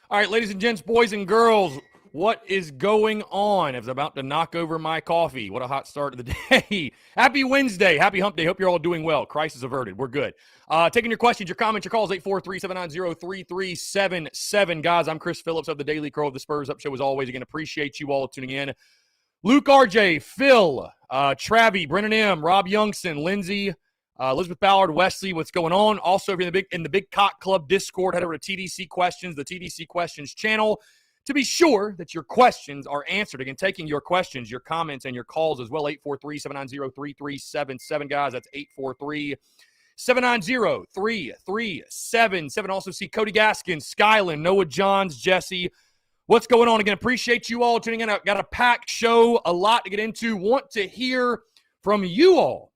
All right, ladies and gents, boys and girls, what is going on? I was about to knock over my coffee. What a hot start to the day. Happy Wednesday. Happy hump day. Hope you're all doing well. Crisis averted. We're good. Taking your questions, your comments, your calls, 843-790-3377. Guys, I'm Chris Phillips of the Daily Crow of the Spurs Up Show. As always, again, appreciate you all tuning in. Luke RJ, Phil, Travie, Brennan M, Rob Youngson, Lindsay, Elizabeth Ballard, Wesley, what's going on? Also, if you're in the Big Cock Club Discord, head over to TDC Questions, the TDC Questions channel, to be sure that your questions are answered. Again, taking your questions, your comments, and your calls as well, 843-790-3377. Guys, that's 843-790-3377. Also see Cody Gaskin, Skyland, Noah Johns, Jesse. What's going on? Again, appreciate you all tuning in. I've got a packed show, a lot to get into. Want to hear from you all.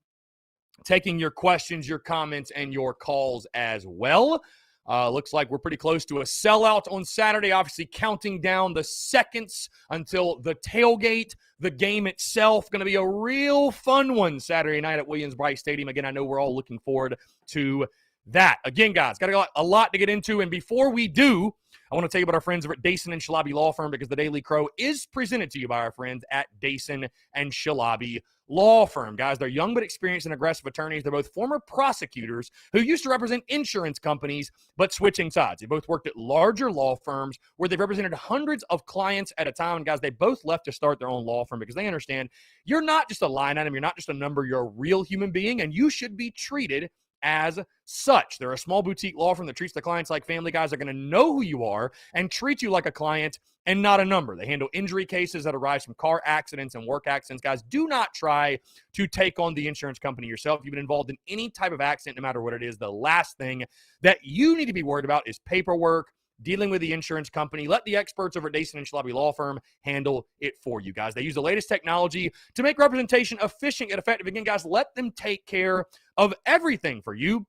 Taking your questions, your comments, and your calls as well. Looks like we're pretty close to a sellout on Saturday. Obviously, counting down the seconds until the tailgate. The game itself going to be a real fun one Saturday night at Williams-Brice Stadium. Again, I know we're all looking forward to that. Again, guys, got a lot to get into. And before we do, I want to tell you about our friends over at Dason and Shalabi Law Firm, because the Daily Crow is presented to you by our friends at Dason and Shalabi Law Firm. Guys, they're young but experienced and aggressive attorneys. They're both former prosecutors who used to represent insurance companies but switching sides. They both worked at larger law firms where they've represented hundreds of clients at a time. And guys, they both left to start their own law firm because they understand you're not just a line item. You're not just a number. You're a real human being, and you should be treated as such. They're a small boutique law firm that treats their clients like family. Guys, they're going to know who you are and treat you like a client and not a number. They handle injury cases that arise from car accidents and work accidents. Guys, do not try to take on the insurance company yourself. If you've been involved in any type of accident, no matter what it is, the last thing that you need to be worried about is paperwork, dealing with the insurance company. Let the experts over at Dason and Shalabi Law Firm handle it for you, guys. They use the latest technology to make representation efficient and effective. Again, guys, let them take care of everything for you.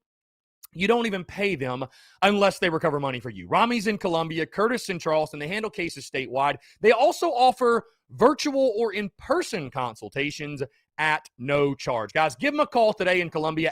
You don't even pay them unless they recover money for you. Rami's in Columbia, Curtis in Charleston. They handle cases statewide. They also offer virtual or in-person consultations at no charge. Guys, give them a call today in Columbia,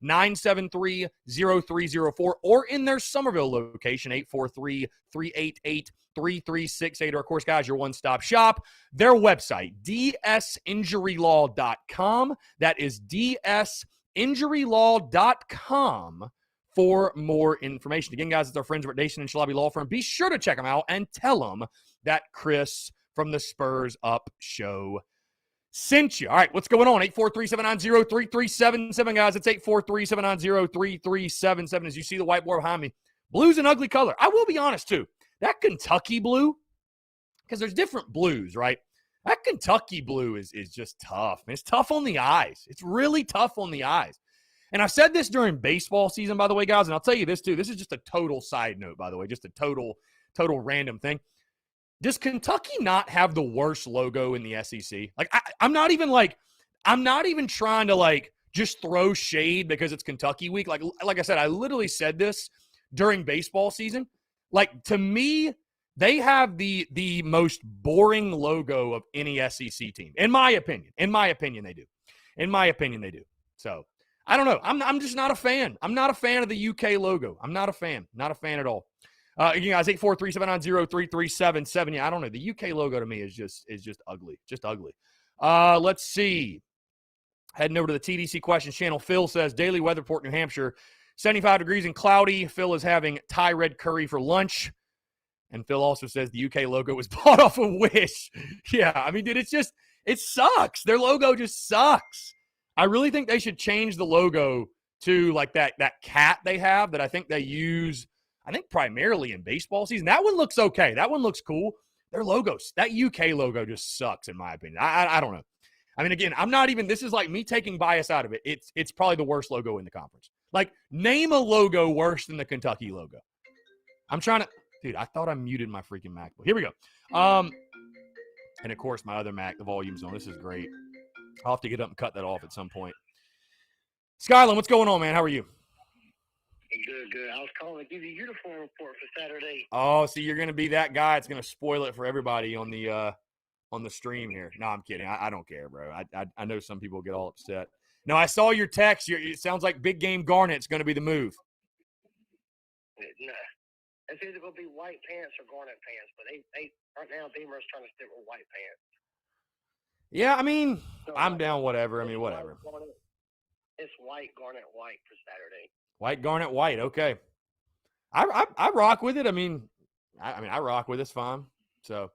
803-973-0304, or in their Somerville location, 843-388-3368. Or, of course, guys, your one-stop shop, their website, dsinjurylaw.com. That is dsinjurylaw.com for more information. Again, guys, it's our friends over at Dason and Shalabi Law Firm. Be sure to check them out and tell them that Chris from the Spurs Up Show sent you. All right, what's going on? 843-790-3377, guys. It's 843-790-3377. As you see the whiteboard behind me, blue's an ugly color. I will be honest, too. That Kentucky blue, because there's different blues, right? That Kentucky blue is just tough. It's tough on the eyes. It's really tough on the eyes. And I've said this during baseball season, by the way, guys, and I'll tell you this, too. This is just a total side note, by the way, just a total random thing. Does Kentucky not have the worst logo in the SEC? Like, I'm not even trying to just throw shade because it's Kentucky week. Like I said, I literally said this during baseball season. Like, to me, they have the most boring logo of any SEC team, in my opinion. In my opinion, they do. So, I don't know. I'm just not a fan. I'm not a fan of the UK logo. I'm not a fan. Not a fan at all. You guys, 843-790-3377. Yeah, I don't know. The UK logo to me is just ugly. Just ugly. Let's see. Heading over to the TDC Questions channel. Phil says, daily weather report, New Hampshire, 75 degrees and cloudy. Phil is having Thai red curry for lunch. And Phil also says the UK logo was bought off of Wish. Yeah, I mean, dude, it sucks. Their logo just sucks. I really think they should change the logo to like that cat they have that I think they use, primarily in baseball season. That one looks okay. That one looks cool. Their logos, that UK logo just sucks in my opinion. I don't know. I mean, again, this is like me taking bias out of it. It's probably the worst logo in the conference. Like, name a logo worse than the Kentucky logo. I'm trying to, dude, I thought I muted my freaking MacBook. Here we go. And of course, my other Mac, the volume's on. This is great. I'll have to get up and cut that off at some point. Skyland, what's going on, man? How are you? Good. I was calling to give you a uniform report for Saturday. Oh, see, you're going to be that guy. It's going to spoil it for everybody on the stream here. No, I'm kidding. I don't care, bro. I know some people get all upset. No, I saw your text. It sounds like Big Game Garnett's going to be the move. No, It's either going to be white pants or garnet pants, but they right now Beamer's trying to stick with white pants. Yeah, I mean, So, I'm down whatever. I mean, it's whatever. It's white, garnet, white for Saturday. White, garnet, white. Okay. I rock with it. I mean, I rock with it. It's fine. So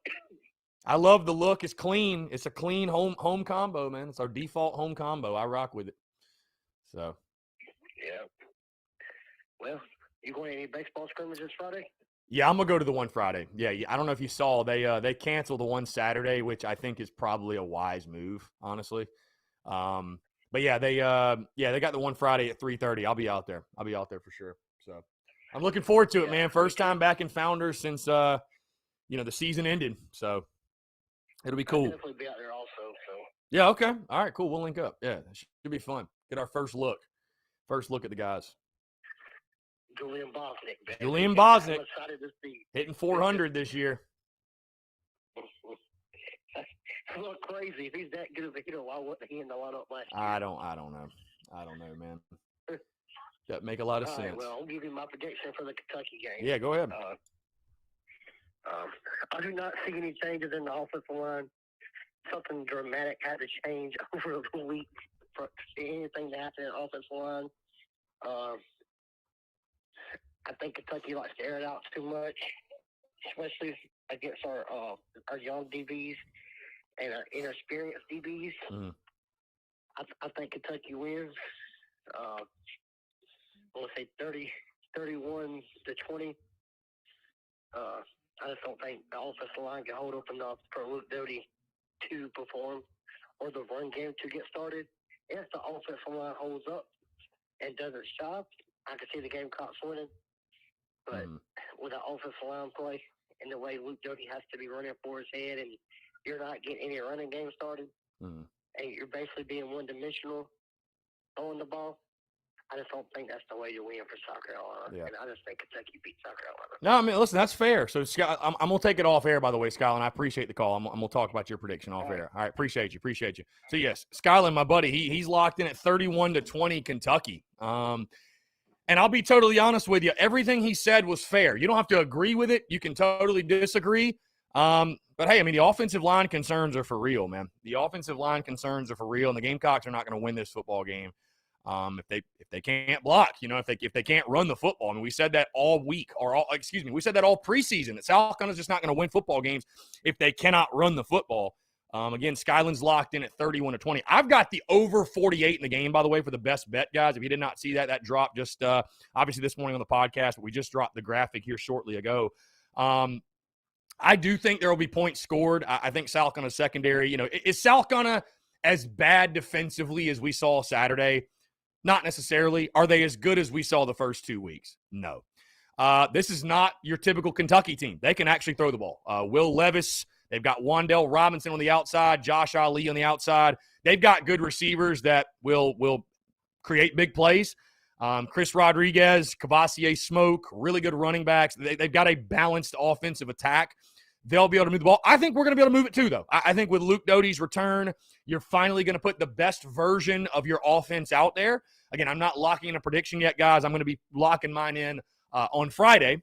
I love the look. It's clean. It's a clean home combo, man. It's our default home combo. I rock with it. So. Yeah. Well, you going to any baseball scrimmages Friday? Yeah, I'm gonna go to the one Friday. Yeah, I don't know if you saw they canceled the one Saturday, which I think is probably a wise move, honestly. But yeah, they got the one Friday at 3:30. I'll be out there. I'll be out there for sure. So I'm looking forward to it, man. First time back in Founders since the season ended. So it'll be cool. I'll definitely be out there also. So yeah, okay, all right, cool. We'll link up. Yeah, it should be fun. Get our first look at the guys. Julian Bosnick, baby. Julian Bosnick I'm excited to see. Hitting 400 this year. A little crazy. If he's that good of a hitter, why wasn't he in the lineup last year? I don't know. I don't know, man. That make a lot of sense. Right, well, I'll give you my prediction for the Kentucky game. Yeah, go ahead. I do not see any changes in the offensive line. Something dramatic had to change over the week for anything to happen in the offensive line. I think Kentucky likes to air it out too much, especially against our young DBs and our inexperienced DBs. Mm-hmm. I think Kentucky wins. I want to say 31-20. I just don't think the offensive line can hold up enough for Luke Doty to perform or the run game to get started. If the offensive line holds up and does its job, I can see the Gamecocks winning. But with the offensive line play and the way Luke Doty has to be running for his head and you're not getting any running game started and you're basically being one-dimensional throwing the ball, I just don't think that's the way to win for South Carolina. Yeah. And I just think Kentucky beats South Carolina. No, I mean, listen, that's fair. So, Scott, I'm going to take it off air, by the way, Skyland. I appreciate the call. I'm going to talk about your prediction off air. All right, appreciate you. So, yes, Skyland, my buddy, he's locked in at 31-20 Kentucky. And I'll be totally honest with you. Everything he said was fair. You don't have to agree with it. You can totally disagree. But, hey, I mean, the offensive line concerns are for real, man. The offensive line concerns are for real, and the Gamecocks are not going to win this football game. If they can't block, if they can't run the football. I mean, we said that all week, we said that all preseason, that South Carolina's just not going to win football games if they cannot run the football. Again, Skyland's locked in at 31-20. I've got the over 48 in the game, by the way, for the best bet, guys. If you did not see that dropped just obviously this morning on the podcast, but we just dropped the graphic here shortly ago. I do think there will be points scored. I think South Carolina's secondary, is South Carolina as bad defensively as we saw Saturday? Not necessarily. Are they as good as we saw the first 2 weeks? No. This is not your typical Kentucky team. They can actually throw the ball. Will Levis, they've got Wandell Robinson on the outside, Josh Ali on the outside. They've got good receivers that will create big plays. Chris Rodriguez, Cavassier Smoke, really good running backs. They've got a balanced offensive attack. They'll be able to move the ball. I think we're going to be able to move it too, though. I think with Luke Doty's return, you're finally going to put the best version of your offense out there. Again, I'm not locking in a prediction yet, guys. I'm going to be locking mine in on Friday.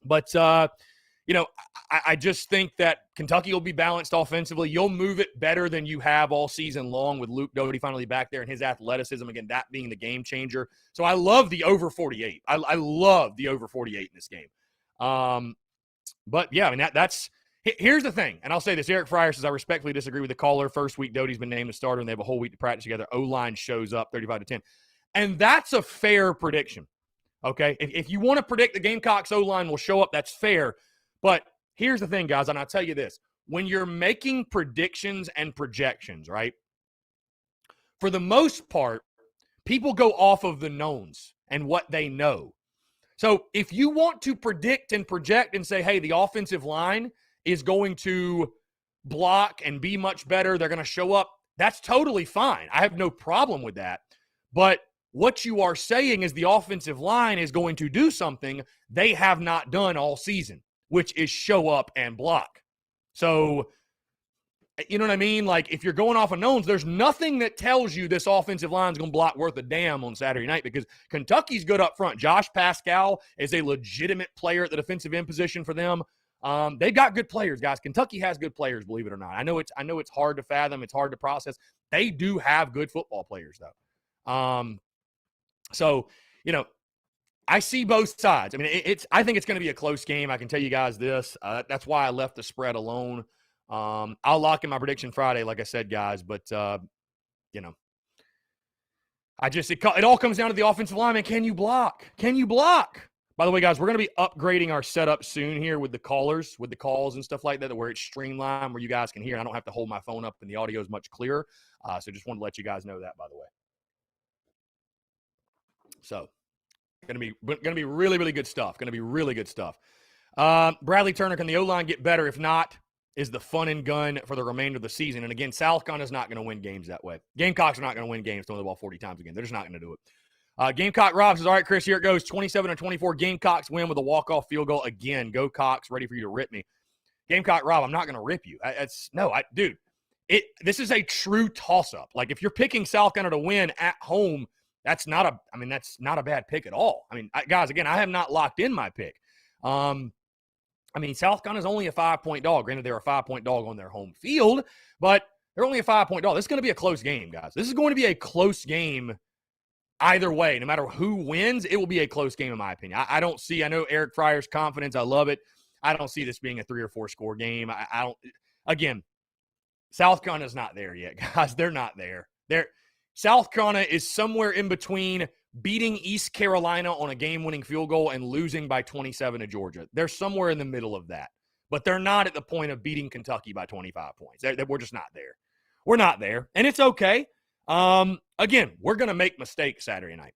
But, I just think that Kentucky will be balanced offensively. You'll move it better than you have all season long with Luke Doty finally back there and his athleticism, again, that being the game changer. So I love the over 48. I love the over 48 in this game. But, yeah, I mean, that's – here's the thing, and I'll say this. Eric Fryer says, I respectfully disagree with the caller. First week, Doty's been named a starter, and they have a whole week to practice together. O-line shows up 35-10. And that's a fair prediction, okay? If you want to predict the Gamecocks O-line will show up, that's fair. But here's the thing, guys, and I'll tell you this. When you're making predictions and projections, right, for the most part, people go off of the knowns and what they know. So if you want to predict and project and say, hey, the offensive line is going to block and be much better, they're going to show up, that's totally fine. I have no problem with that. But what you are saying is the offensive line is going to do something they have not done all season, which is show up and block. So You know what I mean? Like, if you're going off of knowns, there's nothing that tells you this offensive line's going to block worth a damn on Saturday night because Kentucky's good up front. Josh Pascal is a legitimate player at the defensive end position for them. They've got good players, guys. Kentucky has good players, believe it or not. I know it's hard to fathom. It's hard to process. They do have good football players, though. So, I see both sides. I mean, I think it's going to be a close game. I can tell you guys this. That's why I left the spread alone. I'll lock in my prediction Friday, like I said, guys. But, it all comes down to the offensive line, man. Can you block? Can you block? By the way, guys, we're going to be upgrading our setup soon here with the callers, with the calls and stuff like that, where it's streamlined, where you guys can hear. I don't have to hold my phone up and the audio is much clearer. So just wanted to let you guys know that, by the way. So going to be really, really good stuff. Going to be really good stuff. Bradley Turner, can the O-line get better? If not, is the fun and gun for the remainder of the season. And again, South Carolina is not going to win games that way. Gamecocks are not going to win games throwing the ball 40 times again. They're just not going to do it. Gamecock Rob says, all right, Chris, here it goes. 27-24. Gamecocks win with a walk-off field goal again. Go Cox, ready for you to rip me. Gamecock Rob, I'm not going to rip you. Dude, this is a true toss-up. Like, if you're picking South Carolina to win at home, that's not a bad pick at all. I mean, guys, again, I have not locked in my pick. South Carolina's only a 5-point dog. Granted, they're a 5-point dog on their home field, but they're only a 5-point dog. This is going to be a close game, guys. This is going to be a close game either way. No matter who wins, it will be a close game in my opinion. I know Eric Fryer's confidence. I love it. I don't see this being a 3 or 4 score game. Again, South Carolina's not there yet, guys. They're not there. South Carolina is somewhere in between beating East Carolina on a game-winning field goal and losing by 27 to Georgia. They're somewhere in the middle of that. But they're not at the point of beating Kentucky by 25 points. We're just not there. We're not there. And it's okay. Again, we're going to make mistakes Saturday night.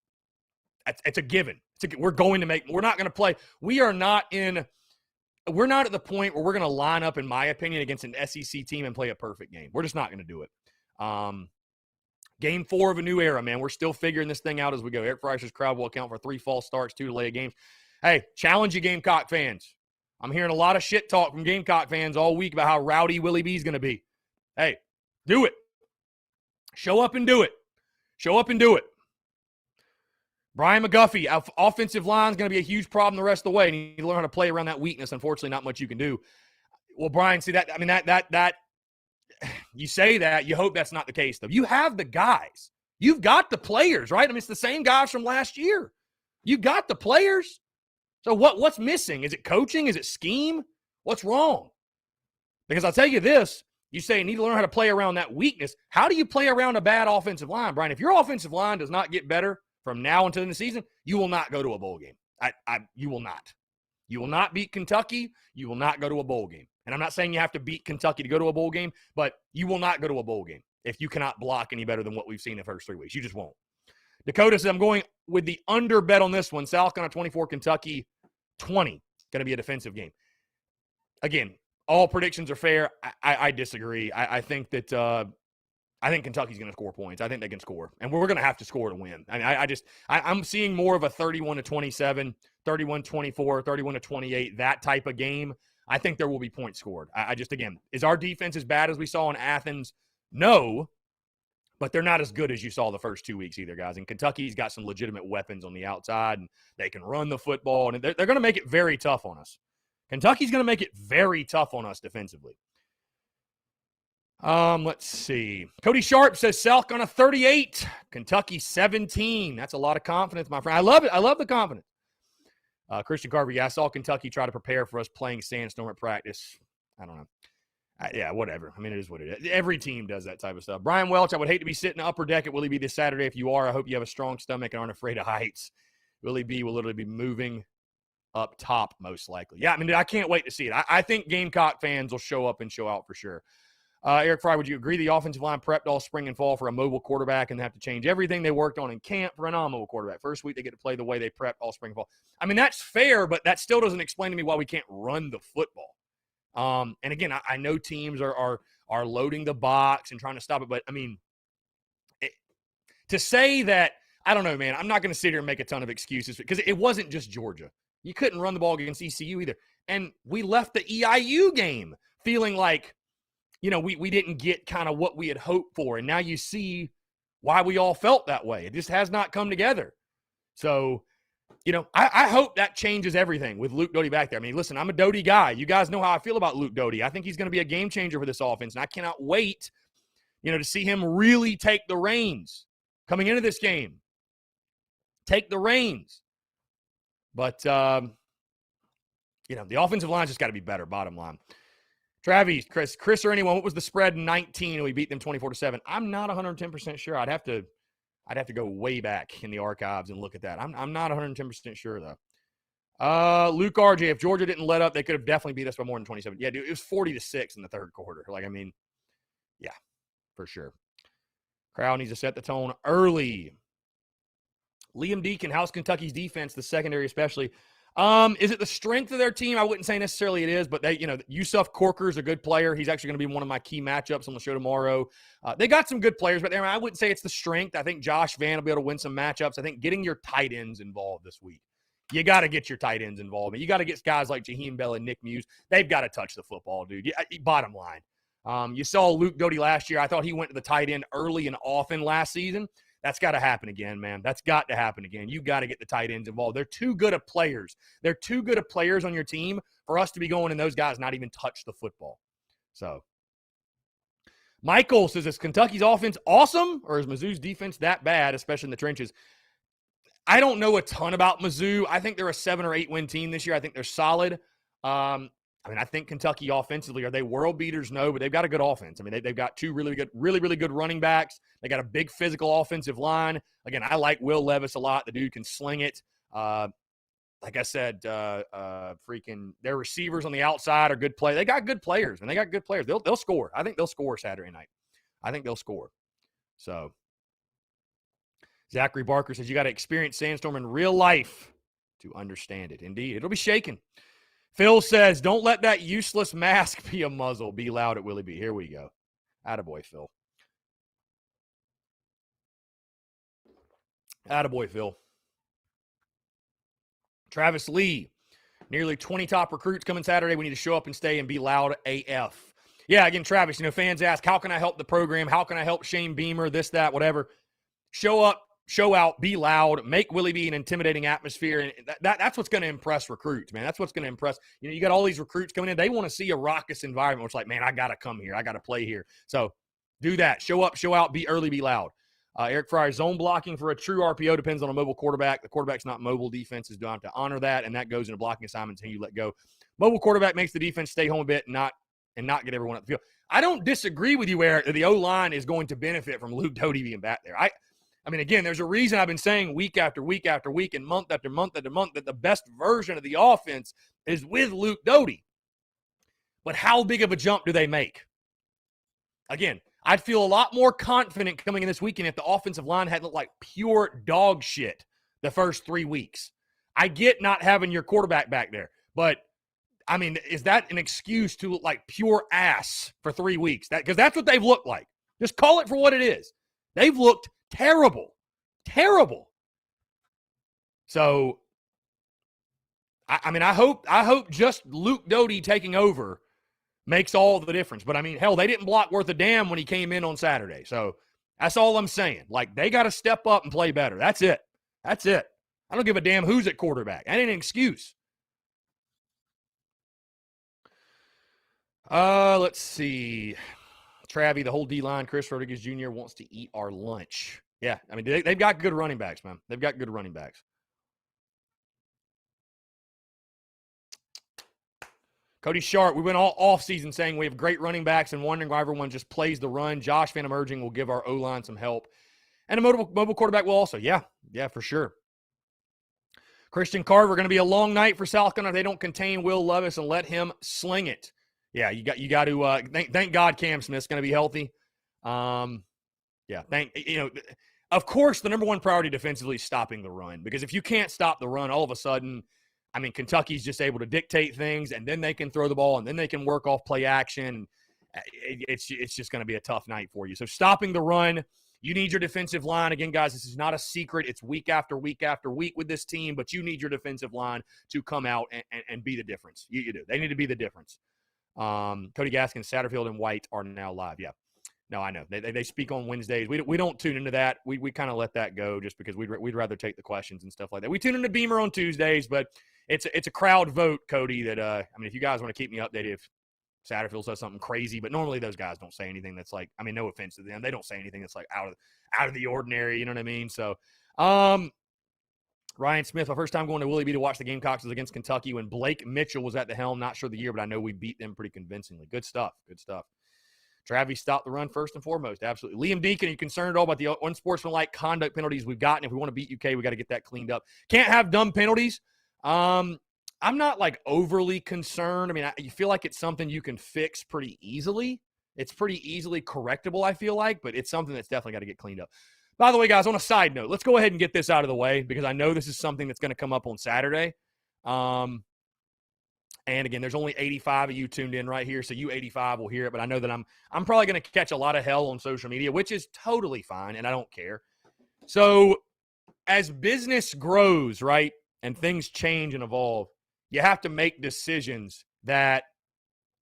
It's a given. We're not going to play. We're not at the point where we're going to line up, in my opinion, against an SEC team and play a perfect game. We're just not going to do it. Game 4 of a new era, man. We're still figuring this thing out as we go. Eric Fryer's crowd will account for 3 false starts, 2 delayed games. Hey, challenge you Gamecock fans. I'm hearing a lot of shit talk from Gamecock fans all week about how rowdy Willie B's going to be. Hey, do it. Show up and do it. Show up and do it. Brian McGuffey, offensive line is going to be a huge problem the rest of the way. And you need to learn how to play around that weakness. Unfortunately, not much you can do. Well, Brian, see that? I mean, that you say that, you hope that's not the case, though. You have the guys. You've got the players, right? I mean, it's the same guys from last year. You've got the players. So what's missing? Is it coaching? Is it scheme? What's wrong? Because I'll tell you this, you say you need to learn how to play around that weakness. How do you play around a bad offensive line, Brian? If your offensive line does not get better from now until the season, you will not go to a bowl game. You will not. You will not beat Kentucky. You will not go to a bowl game. And I'm not saying you have to beat Kentucky to go to a bowl game, but you will not go to a bowl game if you cannot block any better than what we've seen the first 3 weeks. You just won't. Dakota says, I'm going with the under bet on this one. South Carolina 24, Kentucky 20. Going to be a defensive game. Again, all predictions are fair. I disagree. I think that I think Kentucky's going to score points. I think they can score. And we're going to have to score to win. I mean, I'm seeing more of a 31-27, 31-24, 31-28, that type of game. I think there will be points scored. Again, is our defense as bad as we saw in Athens? No, but they're not as good as you saw the first 2 weeks either, guys. And Kentucky's got some legitimate weapons on the outside, and they can run the football, and they're going to make it very tough on us. Kentucky's going to make it very tough on us defensively. Let's see. Cody Sharp says South Carolina 38, Kentucky 17. That's a lot of confidence, my friend. I love it. I love the confidence. Christian Carver, I saw Kentucky try to prepare for us playing sandstorm at practice. I don't know. Yeah, whatever. I mean, it is what it is. Every team does that type of stuff. Brian Welch, I would hate to be sitting upper deck at Willie B this Saturday. If you are, I hope you have a strong stomach and aren't afraid of heights. Willie B will literally be moving up top, most likely. Yeah, I mean, I can't wait to see it. I think Gamecock fans will show up and show out for sure. Eric Fry, would you agree the offensive line prepped all spring and fall for a mobile quarterback and they have to change everything they worked on in camp for a non-mobile quarterback? First week, they get to play the way they prepped all spring and fall. I mean, that's fair, but that still doesn't explain to me why we can't run the football. And again, I know teams are loading the box and trying to stop it, but I mean, to say that, I don't know, man, I'm not going to sit here and make a ton of excuses because it wasn't just Georgia. You couldn't run the ball against ECU either. And we left the EIU game feeling like, we didn't get kind of what we had hoped for. And now you see why we all felt that way. It just has not come together. So, I hope that changes everything with Luke Doty back there. I mean, listen, I'm a Doty guy. You guys know how I feel about Luke Doty. I think he's going to be a game changer for this offense, and I cannot wait, to see him really take the reins coming into this game. Take the reins. But, the offensive line's just got to be better, bottom line. Travis, Chris, or anyone, what was the spread in 19 and we beat them 24-7? I'm not 110% sure. I'd have to go way back in the archives and look at that. I'm not 110% sure, though. Luke RJ, if Georgia didn't let up, they could have definitely beat us by more than 27. Yeah, dude, it was 40-6 in the third quarter. Yeah, for sure. Crowd needs to set the tone early. Liam Deacon, how's Kentucky's defense, the secondary especially? Is it the strength of their team? I wouldn't say necessarily it is, but Yusuf Corker is a good player. He's actually going to be one of my key matchups on the show tomorrow. They got some good players, but I wouldn't say it's the strength. I think Josh Vann will be able to win some matchups. I think getting your tight ends involved this week. You got to get your tight ends involved. You got to get guys like Jaheim Bell and Nick Muse. They've got to touch the football, dude. Bottom line. You saw Luke Doty last year. I thought he went to the tight end early and often last season. That's got to happen again, man. That's got to happen again. You got to get the tight ends involved. They're too good of players. They're too good of players on your team for us to be going and those guys not even touch the football. So, Michael says, is Kentucky's offense awesome or is Mizzou's defense that bad, especially in the trenches? I don't know a ton about Mizzou. I think they're a 7 or 8 win team this year. I think they're solid. I think Kentucky offensively, are they world beaters? No, but they've got a good offense. They've got two really good running backs. They got a big physical offensive line. Again, I like Will Levis a lot. The dude can sling it. Like I said, their receivers on the outside are good players. They got good players, and they got good players. They'll score. I think they'll score Saturday night. I think they'll score. So, Zachary Barker says you got to experience Sandstorm in real life to understand it. Indeed, it'll be shaking. Phil says, don't let that useless mask be a muzzle. Be loud at Willie B. Here we go. Attaboy, Phil. Attaboy, Phil. Travis Lee, nearly 20 top recruits coming Saturday. We need to show up and stay and be loud AF. Yeah, again, Travis, fans ask, how can I help the program? How can I help Shane Beamer? This, that, whatever. Show up, show out, be loud, make Willie B an intimidating atmosphere. And that's what's going to impress recruits, man. That's what's going to impress. You got all these recruits coming in. They want to see a raucous environment. It's like, man, I got to come here. I got to play here. So do that. Show up, show out, be early, be loud. Eric Fryer, zone blocking for a true RPO depends on a mobile quarterback. The quarterback's not mobile. Defenses do have to honor that, and that goes into blocking assignments until you let go. Mobile quarterback makes the defense stay home a bit and not get everyone up the field. I don't disagree with you, Eric, that the O-line is going to benefit from Luke Doty being back there. Again, there's a reason I've been saying week after week after week and month after month after month that the best version of the offense is with Luke Doty. But how big of a jump do they make? Again, I'd feel a lot more confident coming in this weekend if the offensive line hadn't looked like pure dog shit the first 3 weeks. I get not having your quarterback back there, but is that an excuse to look like pure ass for 3 weeks? Because that's what they've looked like. Just call it for what it is. They've looked terrible. Terrible. So, I hope just Luke Doty taking over makes all the difference. But, hell, they didn't block worth a damn when he came in on Saturday. So, that's all I'm saying. Like, they got to step up and play better. That's it. That's it. I don't give a damn who's at quarterback. That ain't an excuse. Let's see. Travie, the whole D-line, Chris Rodriguez Jr. wants to eat our lunch. Yeah, they've got good running backs, man. They've got good running backs. Cody Sharp, we went all offseason saying we have great running backs and wondering why everyone just plays the run. Josh Van Emerging will give our O-line some help. And a mobile quarterback will also. Yeah, for sure. Christian Carver, going to be a long night for South Carolina. They don't contain Will Levis and let him sling it. Yeah, you got to thank God Cam Smith's going to be healthy. Of course, the number one priority defensively is stopping the run, because if you can't stop the run, all of a sudden, Kentucky's just able to dictate things, and then they can throw the ball, and then they can work off play action. It's just going to be a tough night for you. So stopping the run, you need your defensive line. Again, guys, this is not a secret. It's week after week after week with this team, but you need your defensive line to come out and be the difference. You do. They need to be the difference. Cody Gaskins, Satterfield, and White are now live. Yeah. No, I know. They speak on Wednesdays. We don't tune into that. We kind of let that go just because we'd rather take the questions and stuff like that. We tune into Beamer on Tuesdays, but it's a crowd vote, Cody, that I mean, if you guys want to keep me updated if Satterfield says something crazy, but normally those guys don't say anything that's like, I mean, no offense to them, they don't say anything that's like out of the ordinary, you know what I mean? So Ryan Smith, my first time going to Willie B to watch the Gamecocks was against Kentucky when Blake Mitchell was at the helm. Not sure the year, but I know we beat them pretty convincingly. Good stuff. Travis stopped the run first and foremost. Absolutely. Liam Deacon, are you concerned at all about the unsportsmanlike conduct penalties we've gotten? If we want to beat UK, we got to get that cleaned up. Can't have dumb penalties. I'm not like overly concerned. I mean, you feel like it's something you can fix pretty easily. It's pretty easily correctable, I feel like, but it's something that's definitely got to get cleaned up. By the way, guys, on a side note, let's go ahead and get this out of the way because I know this is something that's going to come up on Saturday. And again, there's only 85 of you tuned in right here, so you 85 will hear it. But I know that I'm probably going to catch a lot of hell on social media, which is totally fine, and I don't care. So as business grows, right, and things change and evolve, you have to make decisions that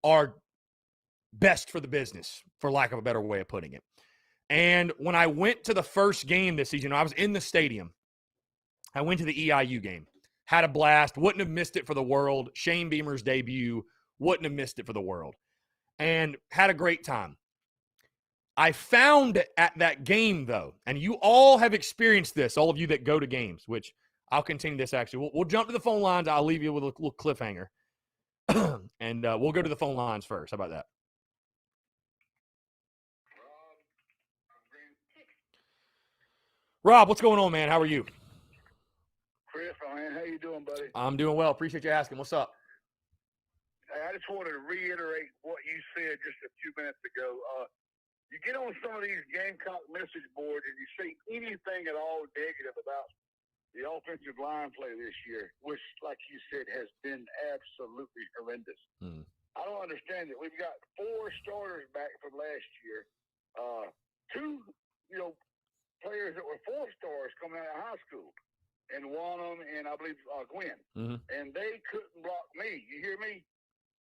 are best for the business, for lack of a better way of putting it. And when I went to the first game this season, I was in the stadium. I went to the EIU game. Had a blast. Wouldn't have missed it for the world. Shane Beamer's debut. Wouldn't have missed it for the world. And had a great time. I found at that game, though, and you all have experienced this, all of you that go to games, which I'll continue this actually. We'll jump to the phone lines. I'll leave you with a little cliffhanger. And we'll go to the phone lines first. How about that? Rob, what's going on, man? How are you? Chris, man, how you doing, buddy? I'm doing well. Appreciate you asking. What's up? Hey, I just wanted to reiterate what you said just a few minutes ago. You get on some of these Gamecock message boards and you say anything at all negative about the offensive line play this year, which, like you said, has been absolutely horrendous. I don't understand it. We've got 4 starters back from last year. 2, players that were 4 stars coming out of high school. And one of them, and I believe Gwen. And they couldn't block me. You hear me?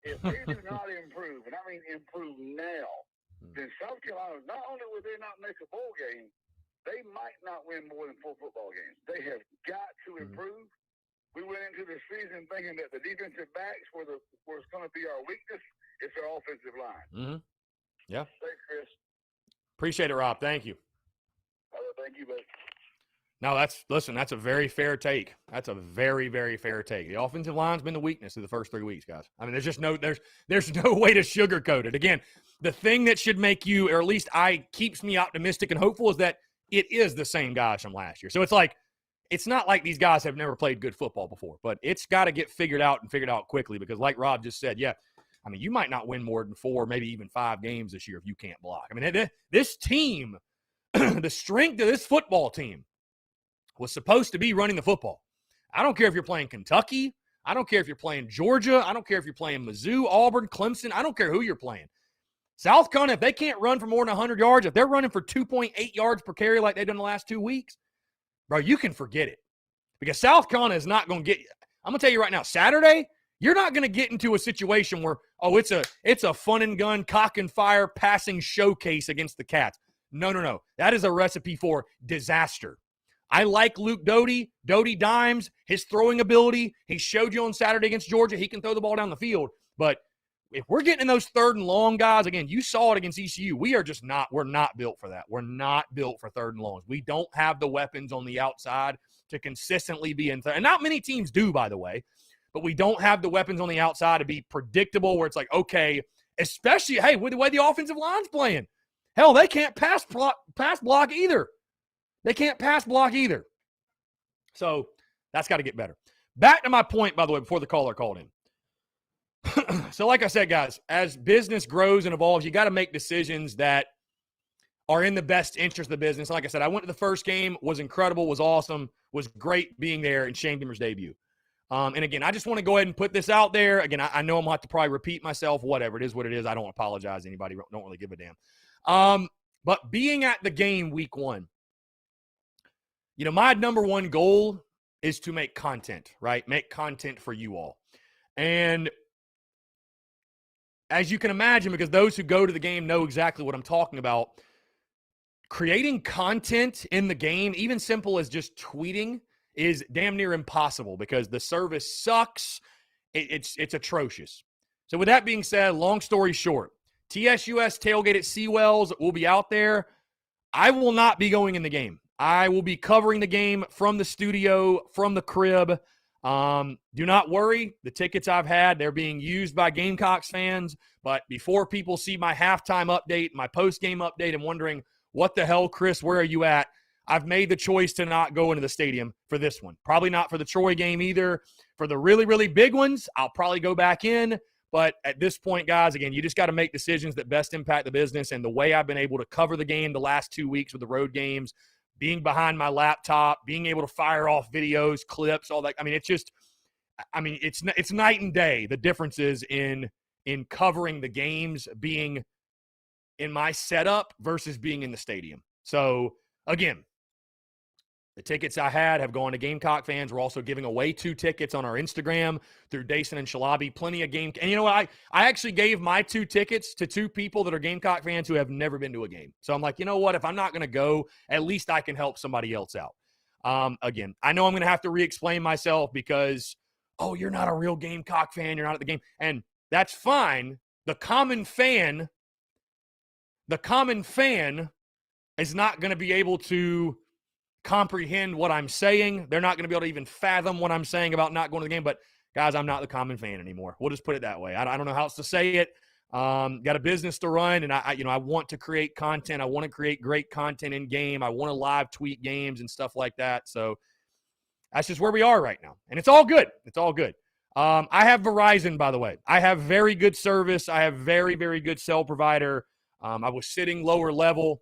If they do not improve, and I mean improve now, then South Carolina, not only will they not make a bowl game, they might not win more than 4 football games. They have got to improve. We went into the season thinking that the defensive backs was going to be our weakness. It's our offensive line. Yeah. Thanks, Chris. Appreciate it, Rob. Thank you. Thank you, buddy. No, that's a very fair take. That's a very, very fair take. The offensive line's been the weakness of the first 3 weeks, guys. I mean, there's just no way to sugarcoat it. Again, the thing that should make you, or at least keeps me optimistic and hopeful, is that it is the same guys from last year. So it's not like these guys have never played good football before, but it's got to get figured out quickly because, like Rob just said, yeah, I mean, you might not win more than 4, maybe even 5 games this year if you can't block. I mean, this team, the strength of this football team was supposed to be running the football. I don't care if you're playing Kentucky. I don't care if you're playing Georgia. I don't care if you're playing Mizzou, Auburn, Clemson. I don't care who you're playing. South Carolina, if they can't run for more than 100 yards, if they're running for 2.8 yards per carry like they've done the last 2 weeks, bro, you can forget it. Because South Carolina is not going to get – I'm going to tell you right now, Saturday, you're not going to get into a situation where, it's a fun and gun, cock and fire passing showcase against the Cats. No. That is a recipe for disaster. I like Luke Doty. Doty dimes, his throwing ability. He showed you on Saturday against Georgia. He can throw the ball down the field. But if we're getting in those 3rd and long guys, again, you saw it against ECU. We're not built for that. We're not built for 3rd and longs. We don't have the weapons on the outside to consistently be in third. And not many teams do, by the way. But we don't have the weapons on the outside to be predictable where it's like, okay, especially, hey, with the way the offensive line's playing. Hell, they can't pass block either. So that's got to get better. Back to my point, by the way, before the caller called in. So like I said, guys, as business grows and evolves, you got to make decisions that are in the best interest of the business. Like I said, I went to the first game, was incredible, was awesome, was great being there in Shane Beamer's debut. And again, I just want to go ahead and put this out there. Again, I know I'm going to have to probably repeat myself, whatever. It is what it is. I don't apologize to anybody. Don't really give a damn. But being at the game week 1, my number 1 goal is to make content, right? Make content for you all. And as you can imagine, because those who go to the game know exactly what I'm talking about, creating content in the game, even simple as just tweeting, is damn near impossible because the service sucks. It's atrocious. So with that being said, long story short, TSUS tailgate at Seawells will be out there. I will not be going in the game. I will be covering the game from the studio, from the crib. Do not worry. The tickets I've had, they're being used by Gamecocks fans. But before people see my halftime update, my post-game update, and wondering, what the hell, Chris, where are you at? I've made the choice to not go into the stadium for this one. Probably not for the Troy game either. For the really, really big ones, I'll probably go back in. But at this point, guys, again, you just got to make decisions that best impact the business. And the way I've been able to cover the game the last 2 weeks with the road games, being behind my laptop, being able to fire off videos, clips, all that. I mean, it's night and day, the differences in covering the games being in my setup versus being in the stadium. So, again, the tickets I had have gone to Gamecock fans. We're also giving away 2 tickets on our Instagram through Dason and Shalabi. Plenty of game. And you know what? I actually gave my 2 tickets to 2 people that are Gamecock fans who have never been to a game. So I'm like, you know what? If I'm not going to go, at least I can help somebody else out. Again, I know I'm going to have to re-explain myself because, oh, you're not a real Gamecock fan. You're not at the game. And that's fine. The common fan is not going to be able to comprehend what I'm saying. They're not going to be able to even fathom what I'm saying about not going to the game. But, guys, I'm not the common fan anymore. We'll just put it that way. I don't know how else to say it. Got a business to run, and I want to create content. I want to create great content in game. I want to live tweet games and stuff like that. So that's just where we are right now. And it's all good. It's all good. I have Verizon, by the way. I have very good service. I have very, very good cell provider. I was sitting lower level.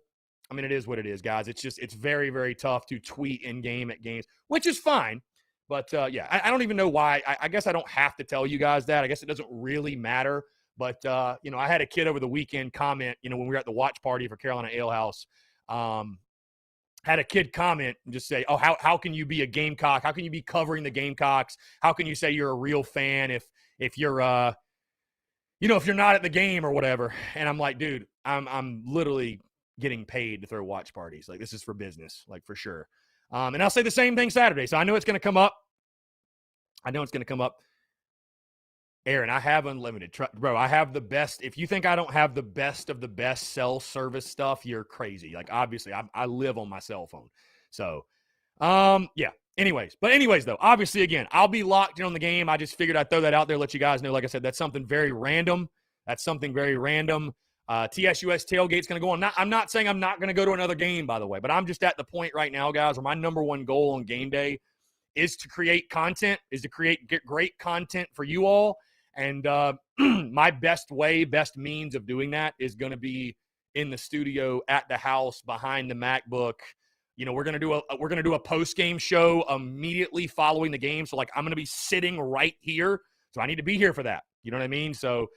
I mean, it is what it is, guys. It's very, very tough to tweet in-game at games, which is fine. But, yeah, I don't even know why. I guess I don't have to tell you guys that. I guess it doesn't really matter. But, I had a kid over the weekend comment, when we were at the watch party for Carolina Ale House, had a kid comment and just say, oh, how can you be a Gamecock? How can you be covering the Gamecocks? How can you say you're a real fan if you're, if you're not at the game or whatever? And I'm like, dude, I'm literally getting paid to throw watch parties. Like, this is for business, like, for sure. And I'll say the same thing Saturday. So I know it's going to come up. Aaron, I have unlimited. Bro, I have the best. If you think I don't have the best of the best cell service stuff, you're crazy. Like, obviously, I live on my cell phone. So, yeah. Anyways, though, obviously, again, I'll be locked in on the game. I just figured I'd throw that out there, let you guys know. Like I said, that's something very random. TSUS tailgate's going to go on. I'm not saying I'm not going to go to another game, by the way, but I'm just at the point right now, guys, where my number one goal on game day is to create content, get great content for you all. And my best means of doing that is going to be in the studio, at the house, behind the MacBook. We're going to do a post-game show immediately following the game. So, like, I'm going to be sitting right here. So I need to be here for that. You know what I mean? So,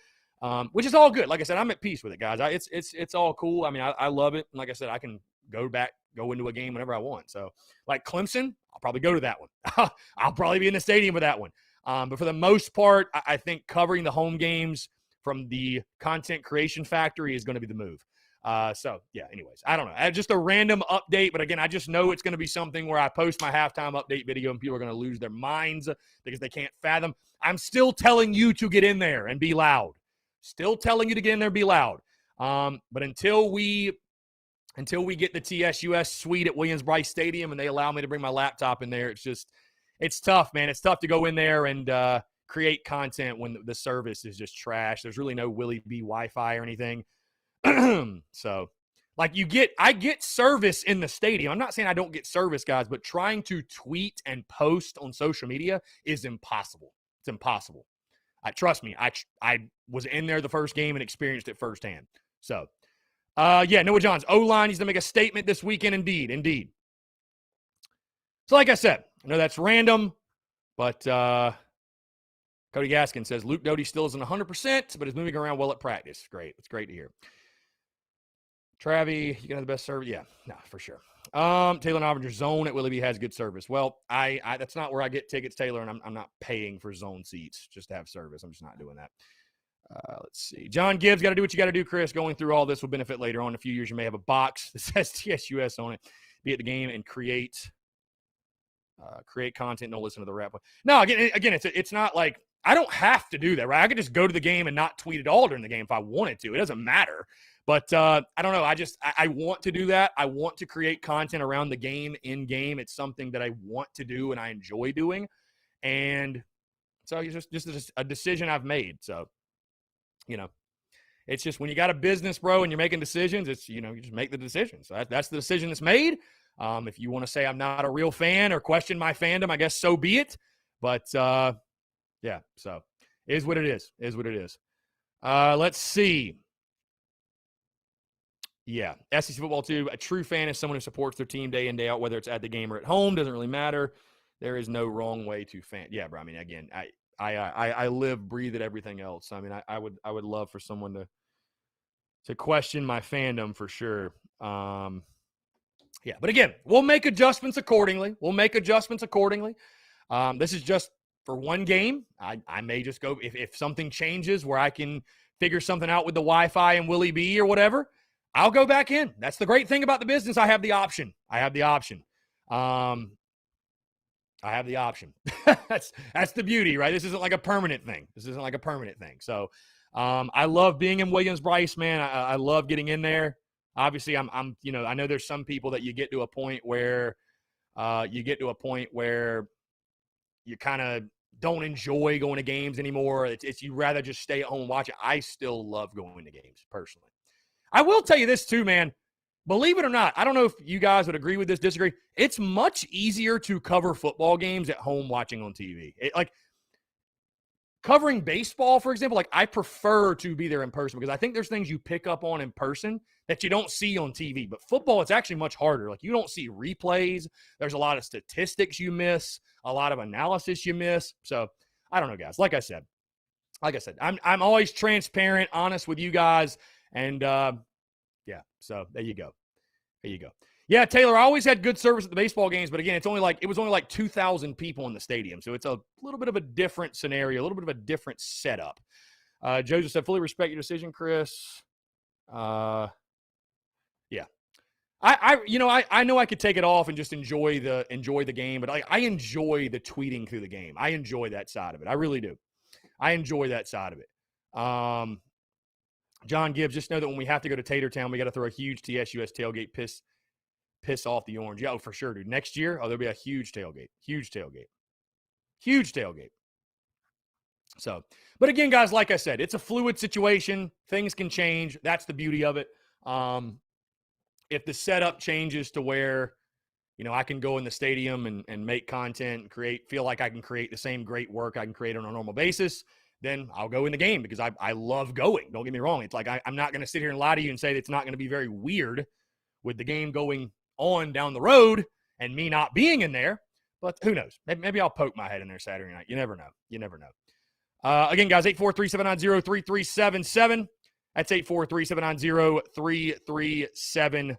which is all good. Like I said, I'm at peace with it, guys. It's all cool. I mean, I love it. And like I said, I can go into a game whenever I want. So, like Clemson, I'll probably go to that one. I'll probably be in the stadium for that one. But for the most part, I think covering the home games from the content creation factory is going to be the move. So, yeah, anyways, I don't know. Just a random update. But, again, I just know it's going to be something where I post my halftime update video and people are going to lose their minds because they can't fathom. I'm still telling you to get in there and be loud. Still telling you to get in there and be loud. But until we get the TSUS suite at Williams-Brice Stadium and they allow me to bring my laptop in there, it's tough, man. It's tough to go in there and create content when the service is just trash. There's really no Willie B Wi-Fi or anything. So, like, I get service in the stadium. I'm not saying I don't get service, guys, but trying to tweet and post on social media is impossible. It's impossible. Trust me, I was in there the first game and experienced it firsthand. So, yeah, Noah Johns, O-line, he's going to make a statement this weekend, indeed. So, like I said, I know that's random, but Cody Gaskin says Luke Doty still isn't 100%, but is moving around well at practice. Great. It's great to hear. Travi, you gonna have the best service? Yeah, no, for sure. Taylor Novinger, Zone at Willie B has good service. Well, I that's not where I get tickets, Taylor, and I'm not paying for zone seats just to have service. I'm just not doing that. Let's see. John Gibbs, got to do what you got to do, Chris. Going through all this will benefit later on. In a few years, you may have a box that says TSUS on it. Be at the game and create content. Don't listen to the rap. No, again, it's not like I don't have to do that, right? I could just go to the game and not tweet at all during the game if I wanted to. It doesn't matter. But I don't know. I want to do that. I want to create content around the game, in game. It's something that I want to do and I enjoy doing. And so it's just a decision I've made. So, it's just when you got a business, bro, and you're making decisions, it's, you just make the decision. So that's the decision that's made. If you want to say I'm not a real fan or question my fandom, I guess so be it. But, yeah, so is what it is. Let's see. Yeah, SEC football too. A true fan is someone who supports their team day in, day out, whether it's at the game or at home. Doesn't really matter. There is no wrong way to fan. Yeah, bro. I mean, again, I live, breathe it, everything else. I mean, I would love for someone to question my fandom for sure. Yeah, but again, we'll make adjustments accordingly. This is just for one game. I may just go if something changes where I can figure something out with the Wi-Fi and Willie B or whatever. I'll go back in. That's the great thing about the business. I have the option. That's the beauty, right? This isn't like a permanent thing. So I love being in Williams-Brice, man. I love getting in there. Obviously, I'm I know there's some people that you get to a point where you kind of don't enjoy going to games anymore. It's you rather just stay at home and watch it. I still love going to games personally. I will tell you this too, man. Believe it or not, I don't know if you guys would agree with this, disagree. It's much easier to cover football games at home watching on TV. Like covering baseball, for example, like I prefer to be there in person because I think there's things you pick up on in person that you don't see on TV. But football, it's actually much harder. Like you don't see replays. There's a lot of statistics you miss, a lot of analysis you miss. So I don't know, guys. Like I said, I'm always transparent, honest with you guys. And yeah, so there you go. Yeah, Taylor, I always had good service at the baseball games, but again, it was only like 2,000 people in the stadium. So it's a little bit of a different scenario, a little bit of a different setup. Joseph said, fully respect your decision, Chris. Yeah. I know I could take it off and just enjoy the game, but I enjoy the tweeting through the game. I enjoy that side of it. I really do. I enjoy that side of it. John Gibbs, just know that when we have to go to Tatertown, we got to throw a huge TSUS tailgate, piss off the orange. Yeah, oh, for sure, dude. Next year, there'll be a huge tailgate. So, but again, guys, like I said, it's a fluid situation. Things can change. That's the beauty of it. If the setup changes to where, I can go in the stadium and make content and feel like I can create the same great work I can create on a normal basis, then I'll go in the game because I love going. Don't get me wrong. It's like I'm not going to sit here and lie to you and say that it's not going to be very weird with the game going on down the road and me not being in there. But who knows? Maybe I'll poke my head in there Saturday night. You never know. Again, guys, 843-790-3377. That's 843-790-3377.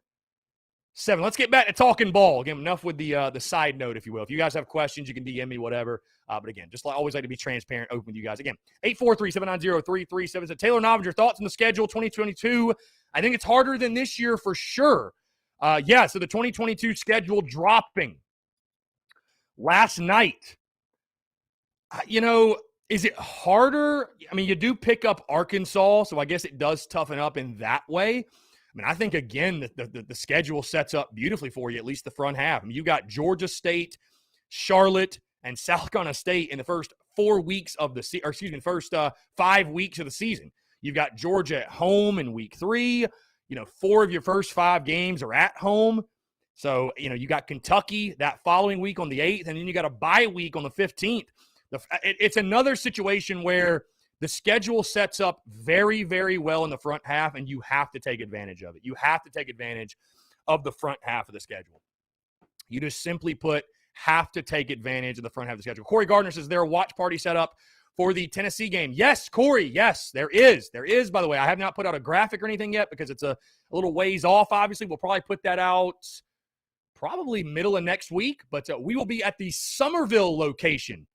Let's get back to talking ball. Again, enough with the side note, if you will. If you guys have questions, you can DM me, whatever. But again, just always like to be transparent, open with you guys. Again, 843-790-3377. Taylor Nobbins, your thoughts on the schedule 2022. I think it's harder than this year for sure. So the 2022 schedule dropping last night. Is it harder? I mean, you do pick up Arkansas, so I guess it does toughen up in that way. I mean, I think, again, the schedule sets up beautifully for you, at least the front half. I mean, you got Georgia State, Charlotte, and South Carolina State in the first 4 weeks of the first 5 weeks of the season. You've got Georgia at home in week 3. 4 of your first 5 games are at home. So, you got Kentucky that following week on the 8th, and then you got a bye week on the 15th. It's another situation where the schedule sets up very, very well in the front half, and you have to take advantage of it. You have to take advantage of the front half of the schedule. You just simply have to take advantage of the front half of the schedule. Corey Gardner says there a watch party set up for the Tennessee game. Yes, Corey, yes, there is. There is, by the way. I have not put out a graphic or anything yet because it's a little ways off, obviously. We'll probably put that out probably middle of next week, but we will be at the Summerville location.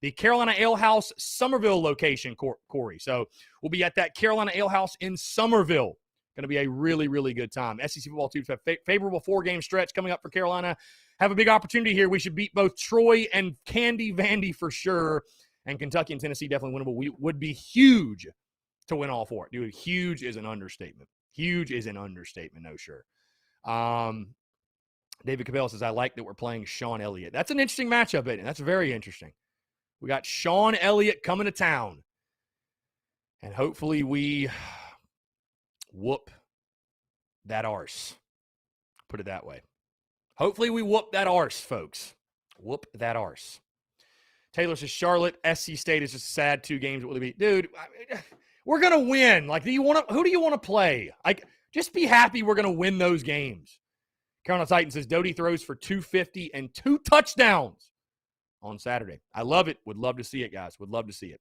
the Carolina Ale House Somerville location, Corey. So we'll be at that Carolina Ale House in Somerville. Going to be a really, really good time. SEC football, too. Favorable 4-game stretch coming up for Carolina. Have a big opportunity here. We should beat both Troy and Candy Vandy for sure. And Kentucky and Tennessee definitely winnable. We would be huge to win all 4. Dude, huge is an understatement. Huge is an understatement, no sure. David Cabell says, I like that we're playing Sean Elliott. That's an interesting matchup, isn't it? That's very interesting. We got Sean Elliott coming to town. And hopefully we whoop that arse. Put it that way. Hopefully we whoop that arse, folks. Whoop that arse. Taylor says, Charlotte, SC State is just sad 2 games. Will it be? Dude, we're going to win. Like, who do you want to play? Like, just be happy we're going to win those games. Carolina Titan says, Doty throws for 250 and 2 touchdowns on Saturday. I love it. Would love to see it, guys. Would love to see it.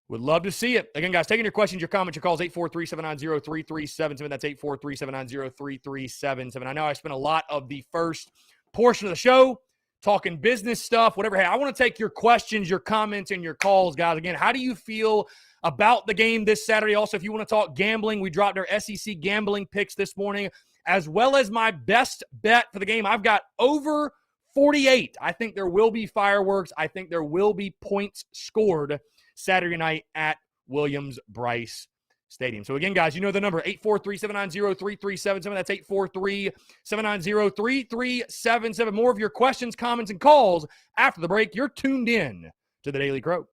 Would love to see it. Again, guys, taking your questions, your comments, your calls, 843-790-3377. That's 843-790-3377. I know I spent a lot of the first portion of the show talking business stuff, whatever. Hey, I want to take your questions, your comments, and your calls, guys. Again, how do you feel about the game this Saturday? Also, if you want to talk gambling, we dropped our SEC gambling picks this morning, as well as my best bet for the game. I've got over 48. I think there will be fireworks. I think there will be points scored Saturday night at Williams-Brice Stadium. So again, guys, you know the number, 843-790-3377. That's 843-790-3377. More of your questions, comments, and calls after the break. You're tuned in to the Daily Crow.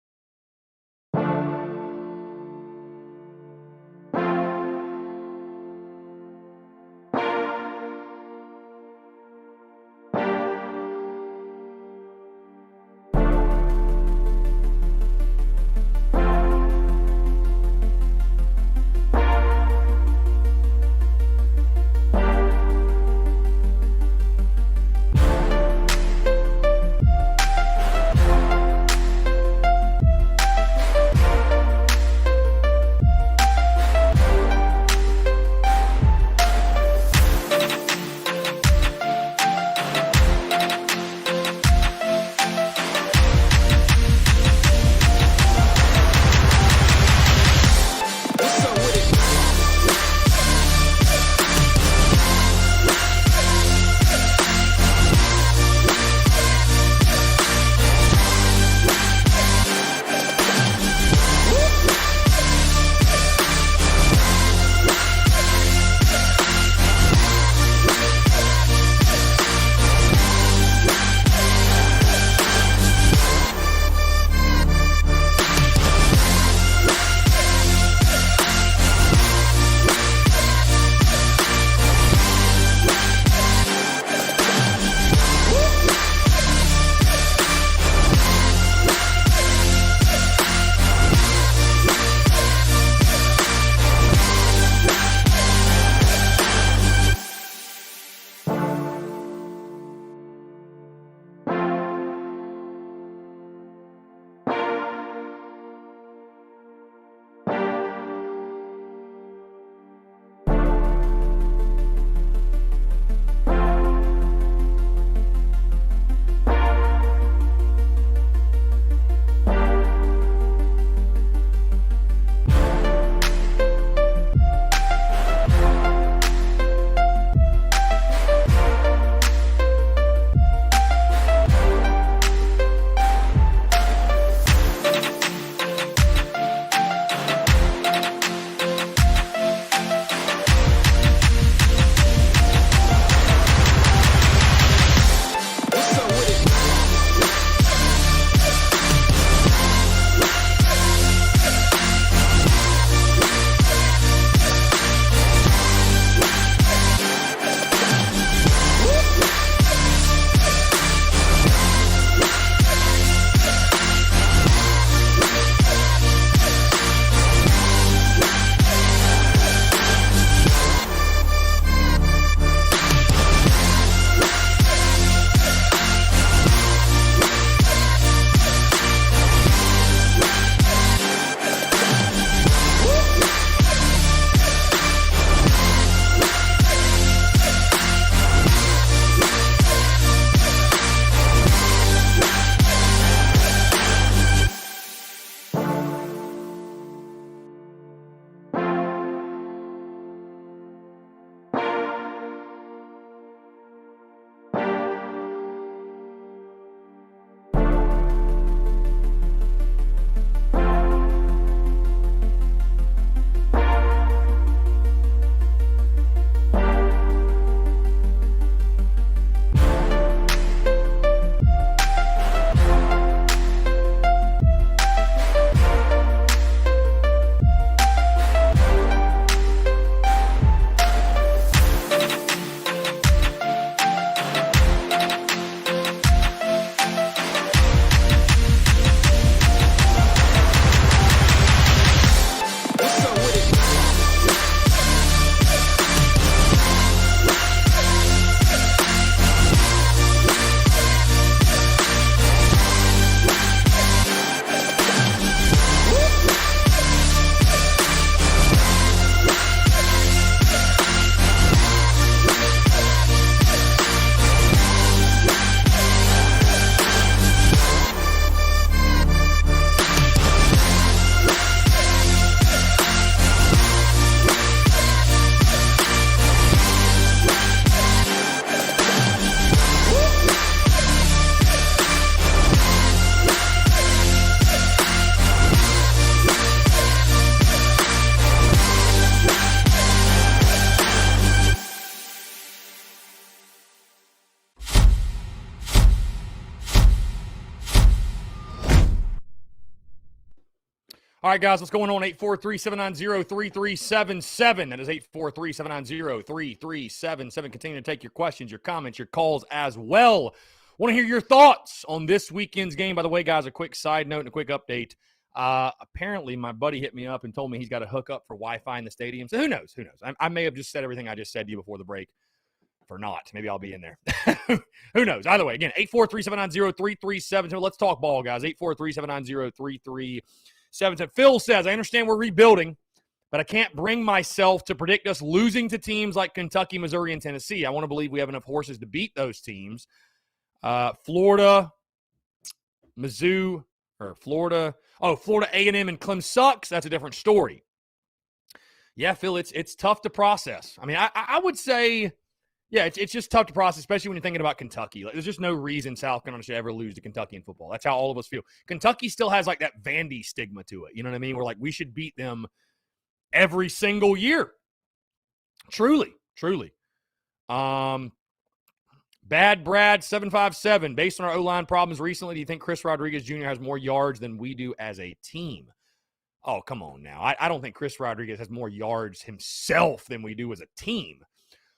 All right, guys, what's going on? 843-790-3377. That is 843-790-3377. Continue to take your questions, your comments, your calls as well. Want to hear your thoughts on this weekend's game. By the way, guys, a quick side note and a quick update. Apparently, my buddy hit me up and told me he's got a hook up for Wi-Fi in the stadium. So who knows? Who knows? I may have just said everything I just said to you before the break. For not. Maybe I'll be in there. Who knows? Either way, again, 843-790-3377. Let's talk ball, guys. 843-790-3377. Phil says, I understand we're rebuilding, but I can't bring myself to predict us losing to teams like Kentucky, Missouri, and Tennessee. I want to believe we have enough horses to beat those teams. Florida, Mizzou, or Florida. Oh, Florida A&M and Clem sucks. That's a different story. Yeah, Phil, it's tough to process. I mean, I would say, yeah, it's just tough to process, especially when you're thinking about Kentucky. Like, there's just no reason South Carolina should ever lose to Kentucky in football. That's how all of us feel. Kentucky still has like that Vandy stigma to it. You know what I mean? We're like, we should beat them every single year. Truly. Bad Brad 757. Based on our O-line problems recently, do you think Chris Rodriguez Jr. has more yards than we do as a team? Oh, come on now. I don't think Chris Rodriguez has more yards himself than we do as a team.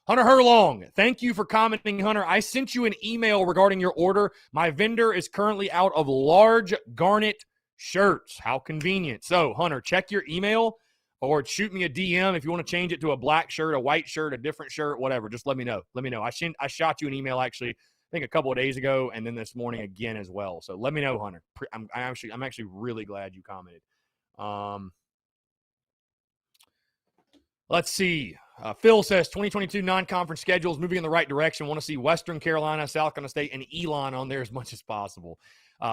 Hunter Herlong, thank you for commenting, Hunter. I sent you an email regarding your order. My vendor is currently out of large garnet shirts. How convenient. So, Hunter, check your email or shoot me a DM if you want to change it to a black shirt, a white shirt, a different shirt, whatever. Just let me know. I shot you an email, actually, I think a couple of days ago, and then this morning again as well. So let me know, Hunter. I'm actually really glad you commented. Let's see. Phil says 2022 non-conference schedules moving in the right direction. Want to see Western Carolina, South Carolina State, and Elon on there as much as possible.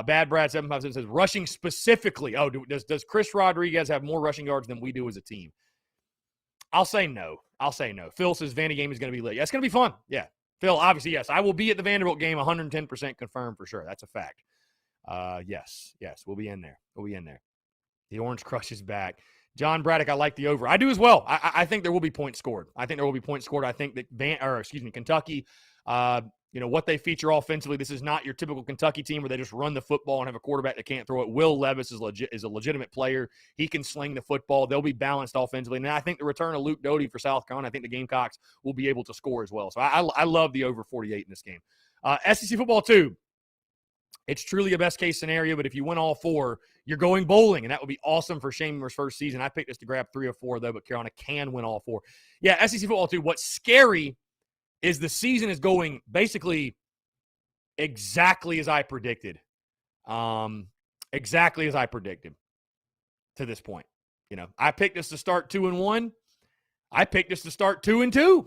Bad Brad 757 says rushing specifically. Oh, does Chris Rodriguez have more rushing yards than we do as a team? I'll say no. Phil says Vandy game is going to be lit. Yeah, it's going to be fun. Yeah. Phil, obviously, yes. I will be at the Vanderbilt game, 110% confirmed for sure. That's a fact. Yes, we'll be in there. The Orange Crush is back. John Braddock, I like the over. I do as well. I think there will be points scored. I think that Kentucky, what they feature offensively, this is not your typical Kentucky team where they just run the football and have a quarterback that can't throw it. Will Levis is a legitimate player. He can sling the football. They'll be balanced offensively. And I think the return of Luke Doty for South Carolina, I think the Gamecocks will be able to score as well. So I love the over 48 in this game. SEC football, too. It's truly a best-case scenario, but if you win all four, you're going bowling, and that would be awesome for Shamer's first season. I picked us to grab 3 or 4, though, but Carolina can win all 4. Yeah, SEC football, too. What's scary is the season is going basically exactly as I predicted. Exactly as I predicted to this point. I picked us to start 2-1. I picked us to start 2-2.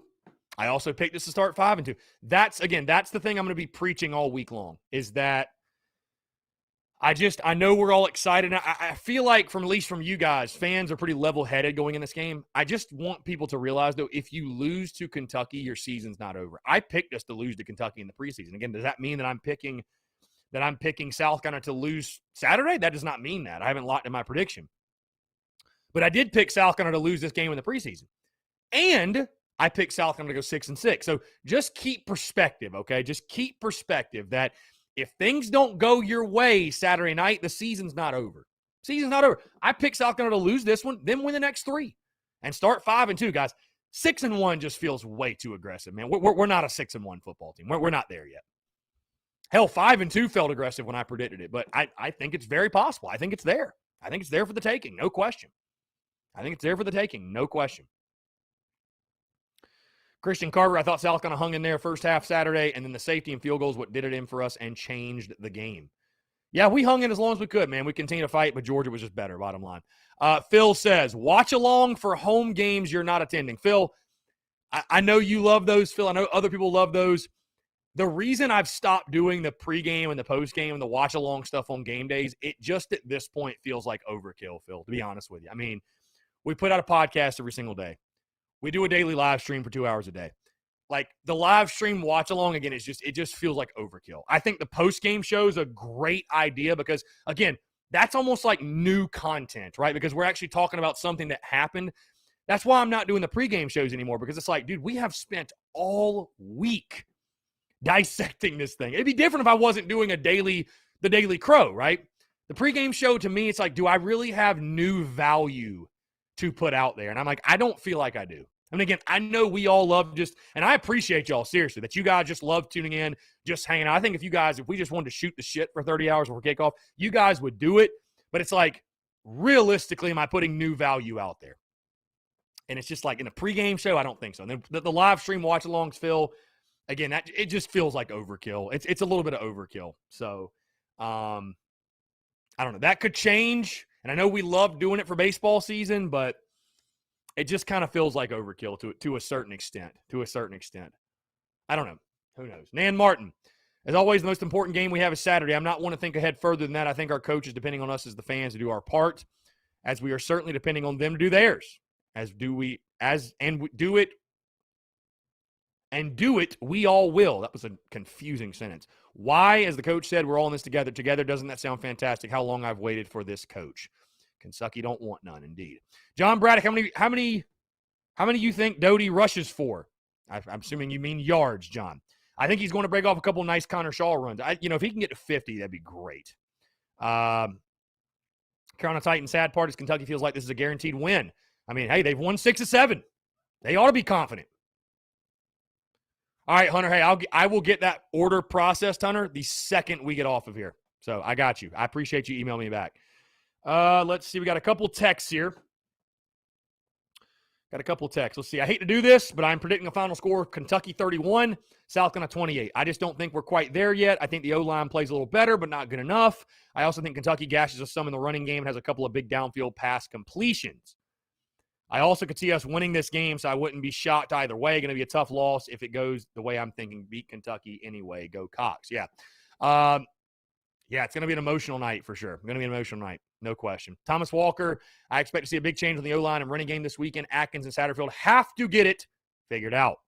I also picked us to start 5-2. That's the thing I'm going to be preaching all week long, is that I know we're all excited. I feel like, at least from you guys, fans are pretty level-headed going in this game. I just want people to realize, though, if you lose to Kentucky, your season's not over. I picked us to lose to Kentucky in the preseason. Again, does that mean that I'm picking South Carolina to lose Saturday? That does not mean that. I haven't locked in my prediction. But I did pick South Carolina to lose this game in the preseason. And I picked South Carolina to go 6-6. So just keep perspective, okay? Just keep perspective that if things don't go your way Saturday night, the season's not over. Season's not over. I picked South Carolina to lose this one, then win the next 3 and start 5-2, guys. 6-1 just feels way too aggressive, man. We're not a 6-1 football team. We're not there yet. Hell, 5-2 felt aggressive when I predicted it, but I think it's very possible. I think it's there. I think it's there for the taking, no question. Christian Carter, I thought South Carolina hung in there first half Saturday, and then the safety and field goals what did it in for us and changed the game. Yeah, we hung in as long as we could, man. We continued to fight, but Georgia was just better, bottom line. Phil says, watch along for home games you're not attending. Phil, I know you love those, Phil. I know other people love those. The reason I've stopped doing the pregame and the postgame and the watch-along stuff on game days, it just at this point feels like overkill, Phil, to be honest with you. I mean, we put out a podcast every single day. We do a daily live stream for 2 hours a day. Like, the live stream watch along, again, it just feels like overkill. I think the post game show is a great idea because, again, that's almost like new content, right? Because we're actually talking about something that happened. That's why I'm not doing the pregame shows anymore, because it's like, dude, we have spent all week dissecting this thing. It'd be different if I wasn't doing the Daily Crow, right? The pregame show, to me, it's like, do I really have new value to put out there? And I'm like, I don't feel like I do. And again, I know we all love and I appreciate y'all, seriously, that you guys just love tuning in, just hanging out. I think if we just wanted to shoot the shit for 30 hours before kickoff, you guys would do it. But it's like, realistically, am I putting new value out there? And it's just like in a pregame show, I don't think so. And then the live stream watch-alongs, Phil, again, it just feels like overkill. It's a little bit of overkill. So, I don't know. That could change. And I know we love doing it for baseball season, but it just kind of feels like overkill to a certain extent. I don't know. Who knows? Nan Martin. As always, the most important game we have is Saturday. I'm not one to think ahead further than that. I think our coach is depending on us as the fans to do our part, as we are certainly depending on them to do theirs. Do it, we all will. That was a confusing sentence. Why, as the coach said, we're all in this together. Together, doesn't that sound fantastic? How long I've waited for this coach. Kentucky don't want none, indeed. John Braddock, how many you think Doty rushes for? I'm assuming you mean yards, John. I think he's going to break off a couple nice Connor Shaw runs. If he can get to 50, that'd be great. Carolina Titans, sad part is Kentucky feels like this is a guaranteed win. I mean, hey, they've won 6 of 7. They ought to be confident. All right, Hunter, hey, I will get that order processed, Hunter, the second we get off of here. So I got you. I appreciate you emailing me back. Let's see. We got a couple texts here. Let's see. I hate to do this, but I'm predicting a final score, Kentucky 31, South Carolina 28. I just don't think we're quite there yet. I think the O-line plays a little better, but not good enough. I also think Kentucky gashes us some in the running game and has a couple of big downfield pass completions. I also could see us winning this game, so I wouldn't be shocked either way. Going to be a tough loss if it goes the way I'm thinking. Beat Kentucky anyway. Go Cox. Yeah. It's going to be an emotional night for sure. No question. Thomas Walker, I expect to see a big change on the O-line and running game this weekend. Atkins and Satterfield have to get it figured out.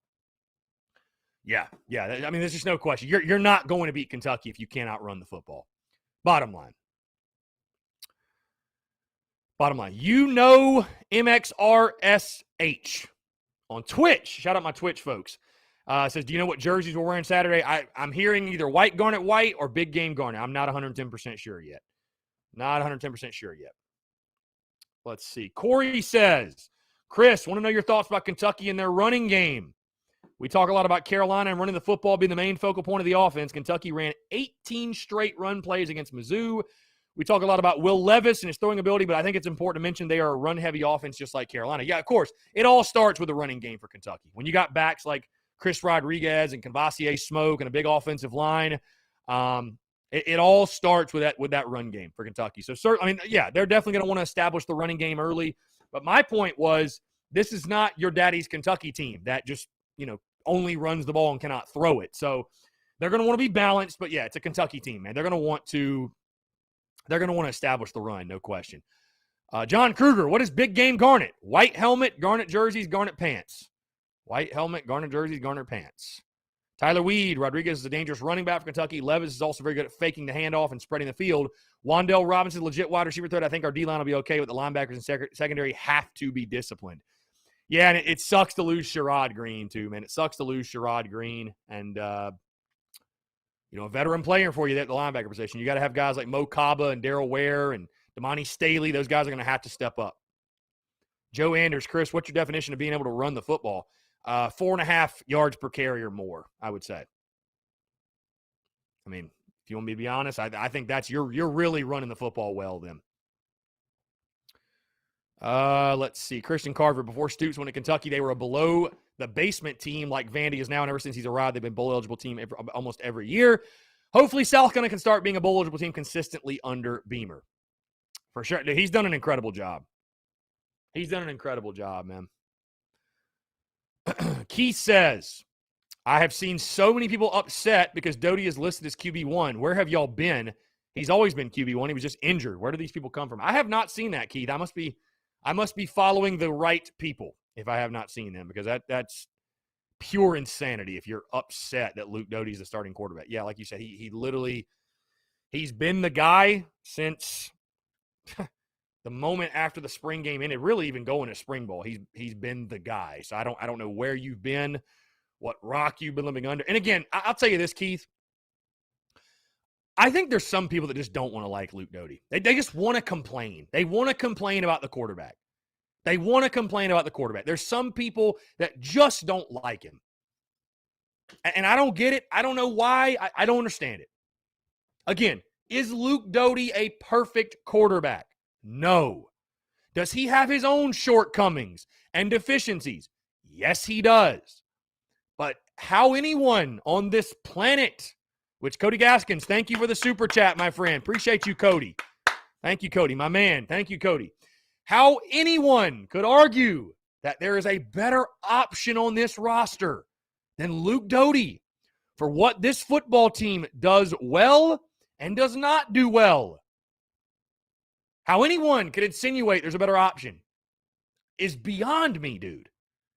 Yeah. I mean, there's just no question. You're not going to beat Kentucky if you cannot run the football. Bottom line. MXRSH on Twitch. Shout out my Twitch folks. Says, do you know what jerseys we're wearing Saturday? I'm hearing either white garnet white or big game garnet. I'm not 110% sure yet. Let's see. Corey says, Chris, want to know your thoughts about Kentucky and their running game. We talk a lot about Carolina and running the football being the main focal point of the offense. Kentucky ran 18 straight run plays against Mizzou. We talk a lot about Will Levis and his throwing ability, but I think it's important to mention they are a run-heavy offense just like Carolina. Yeah, of course. It all starts with a running game for Kentucky. When you got backs like Chris Rodriguez and Cavassier Smoke and a big offensive line, it all starts with that run game for Kentucky. So, they're definitely going to want to establish the running game early. But my point was, this is not your daddy's Kentucky team that just, only runs the ball and cannot throw it. So they're going to want to be balanced. But, yeah, it's a Kentucky team, man. They're going to want to establish the run, no question. John Kruger, what is big game garnet? White helmet, garnet jerseys, garnet pants. White helmet, garnet jerseys, garnet pants. Tyler Weed, Rodriguez is a dangerous running back for Kentucky. Levis is also very good at faking the handoff and spreading the field. Wandell Robinson, legit wide receiver threat. I think our D-line will be okay, with the linebackers and secondary have to be disciplined. Yeah, and it sucks to lose Sherrod Green, too, man. It sucks to lose Sherrod Green and, a veteran player for you at the linebacker position. You got to have guys like Mo Kaba and Darrell Ware and Damani Staley. Those guys are going to have to step up. Joe Anders, Chris, what's your definition of being able to run the football? 4.5 yards per carry or more, I would say. I mean, if you want me to be honest, I think that's you're really running the football well then. Let's see. Christian Carver, before Stoops went to Kentucky, they were a below the basement team like Vandy is now, and ever since he's arrived, they've been bowl eligible team almost every year. Hopefully South Carolina can start being a bowl eligible team consistently under Beamer. For sure. Dude, he's done an incredible job. Man. Keith says, I have seen so many people upset because Doty is listed as QB1. Where have y'all been? He's always been QB1. He was just injured. Where do these people come from? I have not seen that, Keith. I must be following the right people if I have not seen them, because that's pure insanity if you're upset that Luke Doty's the starting quarterback. Yeah, like you said, he's been the guy since the moment after the spring game ended, really even going to spring ball. He's been the guy. So I don't know where you've been, what rock you've been living under. And again, I'll tell you this, Keith. I think there's some people that just don't want to like Luke Doty. They just want to complain. They want to complain about the quarterback. There's some people that just don't like him. And I don't get it. I don't know why. I don't understand it. Again, is Luke Doty a perfect quarterback? No. Does he have his own shortcomings and deficiencies? Yes, he does. But how anyone on this planet, which Cody Gaskins, thank you for the super chat, my friend. Appreciate you, Cody. Thank you, Cody, my man. Thank you, Cody. How anyone could argue that there is a better option on this roster than Luke Doty for what this football team does well and does not do well. How anyone could insinuate there's a better option is beyond me, dude.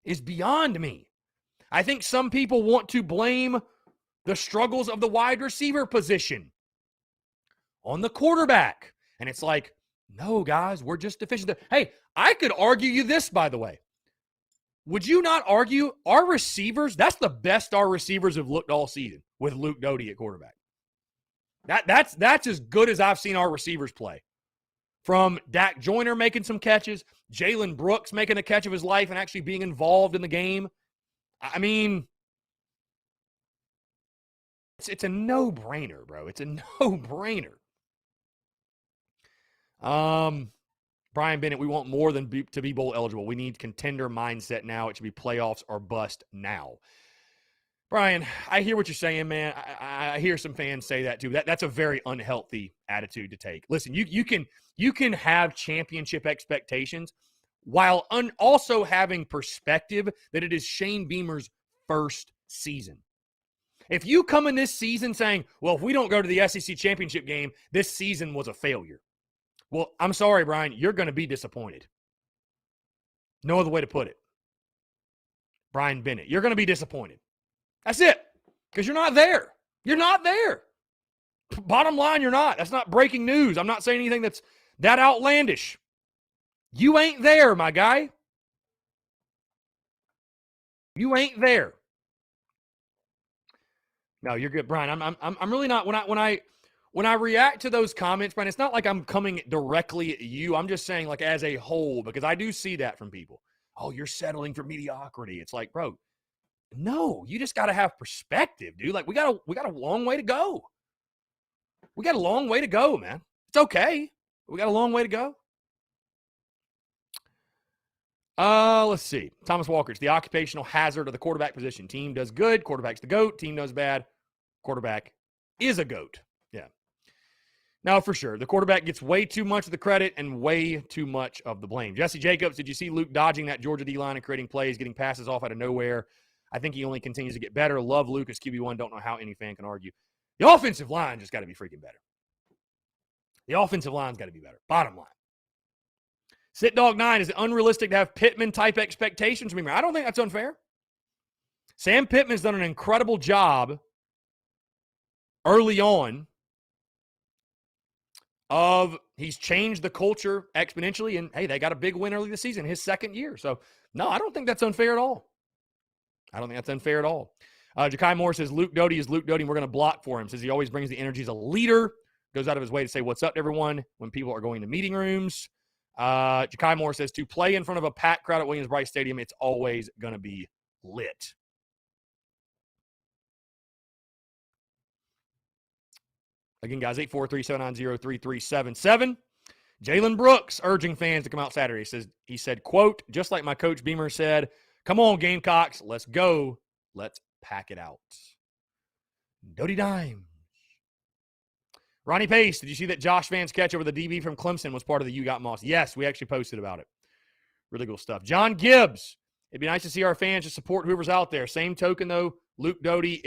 Is beyond me. I think some people want to blame the struggles of the wide receiver position on the quarterback. And it's like, no, guys, we're just deficient. Hey, I could argue you this, by the way. Would you not argue our receivers, that's the best our receivers have looked all season with Luke Doty at quarterback. That's as good as I've seen our receivers play. From Dak Joyner making some catches, Jalen Brooks making a catch of his life and actually being involved in the game. I mean, it's a no-brainer, bro. It's a no-brainer. Brian Bennett, we want more than to be bowl eligible. We need contender mindset now. It should be playoffs or bust now. Brian, I hear what you're saying, man. I hear some fans say that too. That's a very unhealthy attitude to take. Listen, you can have championship expectations while also having perspective that it is Shane Beamer's first season. If you come in this season saying, well, if we don't go to the SEC championship game, this season was a failure. Well, I'm sorry, Brian, you're going to be disappointed. No other way to put it. Brian Bennett, you're going to be disappointed. That's it. Because you're not there. You're not there. Bottom line, you're not. That's not breaking news. I'm not saying anything that's that outlandish. You ain't there, my guy. You ain't there. No, you're good, Brian. I'm really not. When I react to those comments, Brian, it's not like I'm coming directly at you. I'm just saying, like, as a whole, because I do see that from people. Oh, you're settling for mediocrity. It's like, bro, no, you just got to have perspective, dude. Like, we got a long way to go. We got a long way to go, man. It's okay. We got a long way to go. Let's see. Thomas Walker, it's the occupational hazard of the quarterback position. Team does good. Quarterback's the GOAT. Team does bad. Quarterback is a GOAT. Yeah. Now, for sure, the quarterback gets way too much of the credit and way too much of the blame. Jesse Jacobs, did you see Luke dodging that Georgia D-line and creating plays, getting passes off out of nowhere? I think he only continues to get better. Love Luke as QB1. Don't know how any fan can argue. The offensive line just got to be freaking better. The offensive line's got to be better. Bottom line. Sit Dog 9, is it unrealistic to have Pittman-type expectations? Remember, I don't think that's unfair. Sam Pittman's done an incredible job early on he's changed the culture exponentially, and, hey, they got a big win early this season, his second year. So, no, I don't think that's unfair at all. Ja'Kai Moore says, Luke Doty is Luke Doty, and we're going to block for him. Says he always brings the energy as a leader, goes out of his way to say what's up to everyone when people are going to meeting rooms. Ja'Kai Moore says, to play in front of a packed crowd at Williams-Brice Stadium, it's always going to be lit. Again, guys, 843-790-3377. Jalen Brooks urging fans to come out Saturday. He said, quote, just like my coach Beamer said, come on, Gamecocks, let's go. Let's pack it out. Doty Dimes. Ronnie Pace, did you see that Josh Van's catch over the DB from Clemson was part of the You Got Moss? Yes, we actually posted about it. Really cool stuff. John Gibbs, it'd be nice to see our fans just support whoever's out there. Same token, though, Luke Doty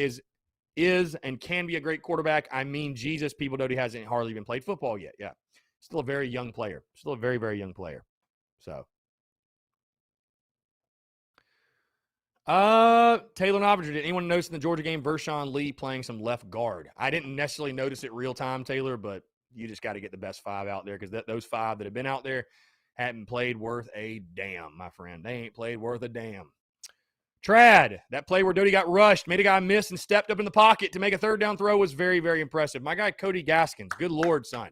is and can be a great quarterback. I mean, Jesus, people, Doty hasn't hardly even played football yet. Yeah. Still a very young player. Still a very, very young player. So. Taylor Novinger, did anyone notice in the Georgia game Vershawn Lee playing some left guard? I didn't necessarily notice it real time, Taylor, but you just got to get the best five out there because those five that have been out there haven't played worth a damn, my friend. They ain't played worth a damn. Trad, that play where Doty got rushed, made a guy miss and stepped up in the pocket to make a third down throw was very, very impressive. My guy, Cody Gaskins. Good Lord, son.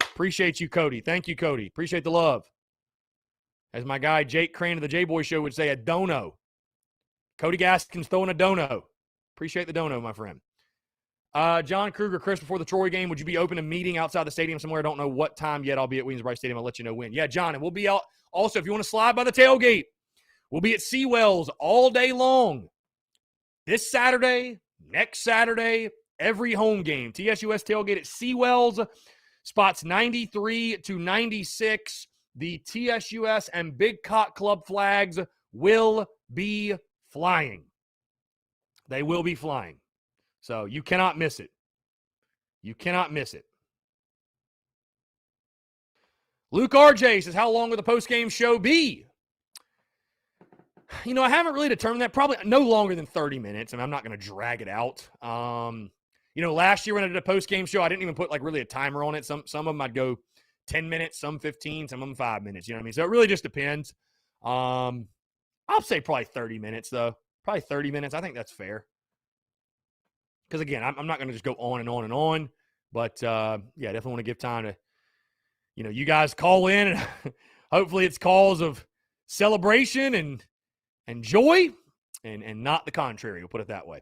Appreciate you, Cody. Thank you, Cody. Appreciate the love. As my guy, Jake Crane of the J-Boy Show would say, a dono. Cody Gaskins throwing a dono. Appreciate the dono, my friend. John Kruger, Chris, before the Troy game, would you be open to meeting outside the stadium somewhere? I don't know what time yet. I'll be at Williams-Brice Stadium. I'll let you know when. Yeah, John, and we'll be out. Also, if you want to slide by the tailgate, we'll be at Seawells all day long. This Saturday, next Saturday, every home game. TSUS tailgate at Seawells, spots 93 to 96. The TSUS and Big Cock Club flags will be flying. They will be flying. So you cannot miss it. You cannot miss it. Luke RJ says, how long will the post-game show be? I haven't really determined that. Probably no longer than 30 minutes. I'm not going to drag it out. Last year when I did a post-game show, I didn't even put really a timer on it. Some of them I'd go 10 minutes, some 15, some of them 5 minutes. You know what I mean? So it really just depends. I'll say probably 30 minutes, though. Probably 30 minutes. I think that's fair. Because, again, I'm not going to just go on and on and on. But, definitely want to give time to, you guys call in. And hopefully it's calls of celebration and joy and not the contrary. We'll put it that way.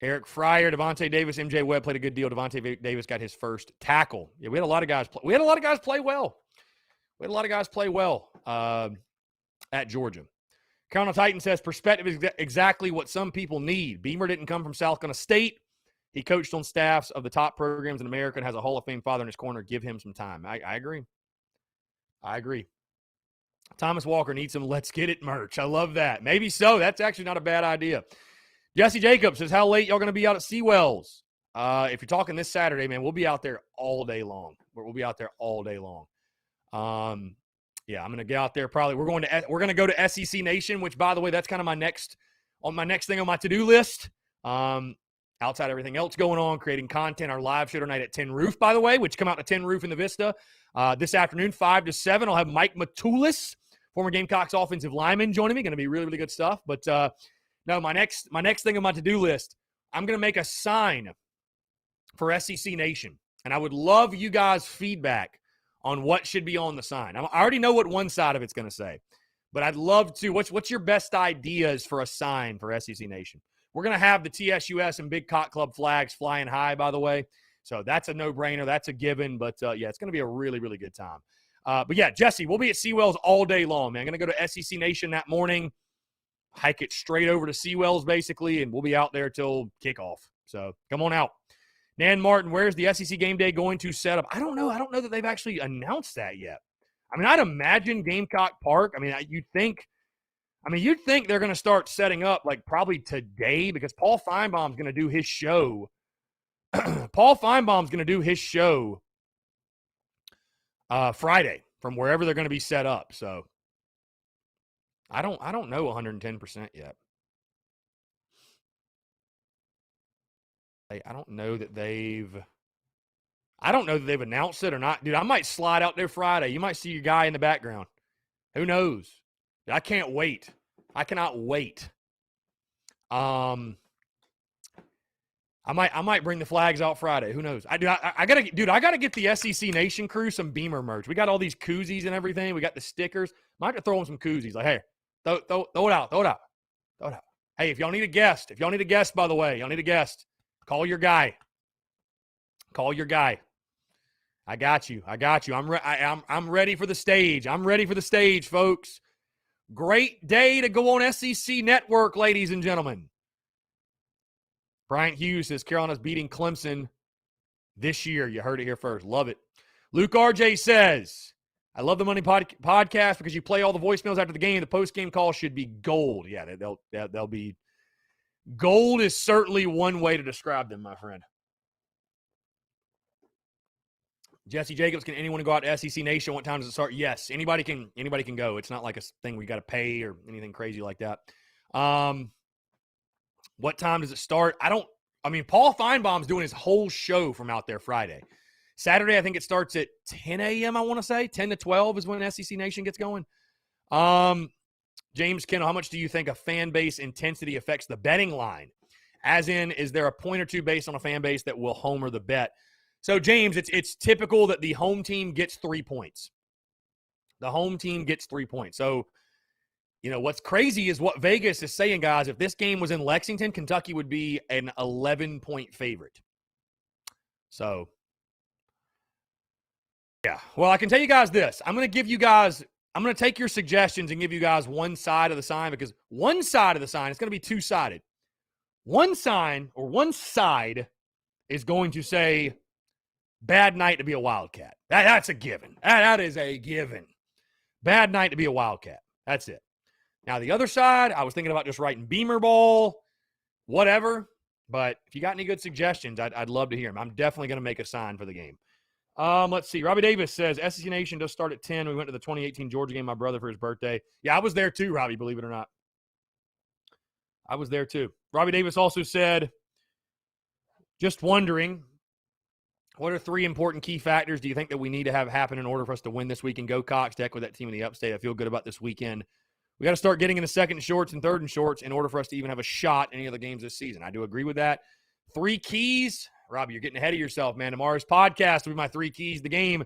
Eric Fryer, Devontae Davis, MJ Webb played a good deal. Devontae Davis got his first tackle. Yeah, we had a lot of guys play well. At Georgia. Colonel Titan says perspective is exactly what some people need. Beamer didn't come from South Carolina State. He coached on staffs of the top programs in America and has a Hall of Fame father in his corner. Give him some time. I agree. Thomas Walker needs some Let's Get It merch. I love that. Maybe so. That's actually not a bad idea. Jesse Jacobs says, how late y'all going to be out at Seawells? If you're talking this Saturday, man, we'll be out there all day long. We'll be out there all day long. I'm going to get out there probably. We're going to go to SEC Nation, which, by the way, that's kind of my next thing on my to-do list. Outside everything else going on, creating content. Our live show tonight at 10 Roof, by the way, which come out to 10 Roof in the Vista this afternoon, 5 to 7. I'll have Mike Matulis, former Gamecocks offensive lineman, joining me. Going to be really, really good stuff. But no, my next thing on my to-do list, I'm going to make a sign for SEC Nation, and I would love you guys' feedback on what should be on the sign. I already know what one side of it's going to say, but I'd love to. What's your best ideas for a sign for SEC Nation? We're going to have the TSUS and Big Cock Club flags flying high, by the way. So that's a no-brainer. That's a given. But, it's going to be a really, really good time. But, yeah, Jesse, we'll be at Seawells all day long, man. I'm going to go to SEC Nation that morning, hike it straight over to Seawells, basically, and we'll be out there till kickoff. So come on out. Nan Martin, where's the SEC game day going to set up? I don't know. I don't know that they've actually announced that yet. I mean, I'd imagine Gamecock Park. I mean, you'd think they're going to start setting up probably today because Paul Feinbaum's going to do his show. Paul Feinbaum's going to do his show Friday from wherever they're going to be set up. So I don't know 110% yet. I don't know that they've announced it or not. Dude, I might slide out there Friday. You might see your guy in the background. Who knows? I can't wait. I cannot wait. I might bring the flags out Friday. Who knows? I gotta get the SEC Nation crew some Beamer merch. We got all these koozies and everything. We got the stickers. Might have to throw them some koozies. Like, hey, throw it out. Hey, if y'all need a guest, by the way, call your guy. I got you. I'm ready for the stage. Folks. Great day to go on SEC Network, ladies and gentlemen. Bryant Hughes says Carolina's beating Clemson this year. You heard it here first. Love it. Luke RJ says, I love the Money Podcast because you play all the voicemails after the game. The post-game call should be gold. Yeah, they'll be. Gold is certainly one way to describe them, my friend. Jesse Jacobs, can anyone go out to SEC Nation? What time does it start? Yes, anybody can go. It's not like a thing we got to pay or anything crazy like that. What time does it start? Paul Feinbaum's doing his whole show from out there Friday. Saturday, I think it starts at 10 a.m., I want to say. 10 to 12 is when SEC Nation gets going. James Kendall, how much do you think a fan base intensity affects the betting line? As in, is there a point or two based on a fan base that will homer the bet? So, James, it's typical that the home team gets 3 points. The home team gets 3 points. So, what's crazy is what Vegas is saying, guys. If this game was in Lexington, Kentucky would be an 11-point favorite. So, yeah. Well, I can tell you guys this. I'm going to take your suggestions and give you guys one side of the sign, because one side of the sign is going to be two-sided. One side is going to say, bad night to be a Wildcat. That's a given. That is a given. Bad night to be a Wildcat. That's it. Now, the other side, I was thinking about just writing Beamer Ball, whatever. But if you got any good suggestions, I'd love to hear them. I'm definitely going to make a sign for the game. Let's see. Robbie Davis says, SEC Nation does start at 10. We went to the 2018 Georgia game, my brother, for his birthday. Yeah, I was there too, Robbie, believe it or not. I was there too. Robbie Davis also said, just wondering, what are 3 important key factors do you think that we need to have happen in order for us to win this week and go Cox deck with that team in the upstate? I feel good about this weekend. We got to start getting into second and shorts and third and shorts in order for us to even have a shot in any of the games this season. I do agree with that. 3 keys. Robbie, you're getting ahead of yourself, man. Tomorrow's podcast will be my 3 keys to the game.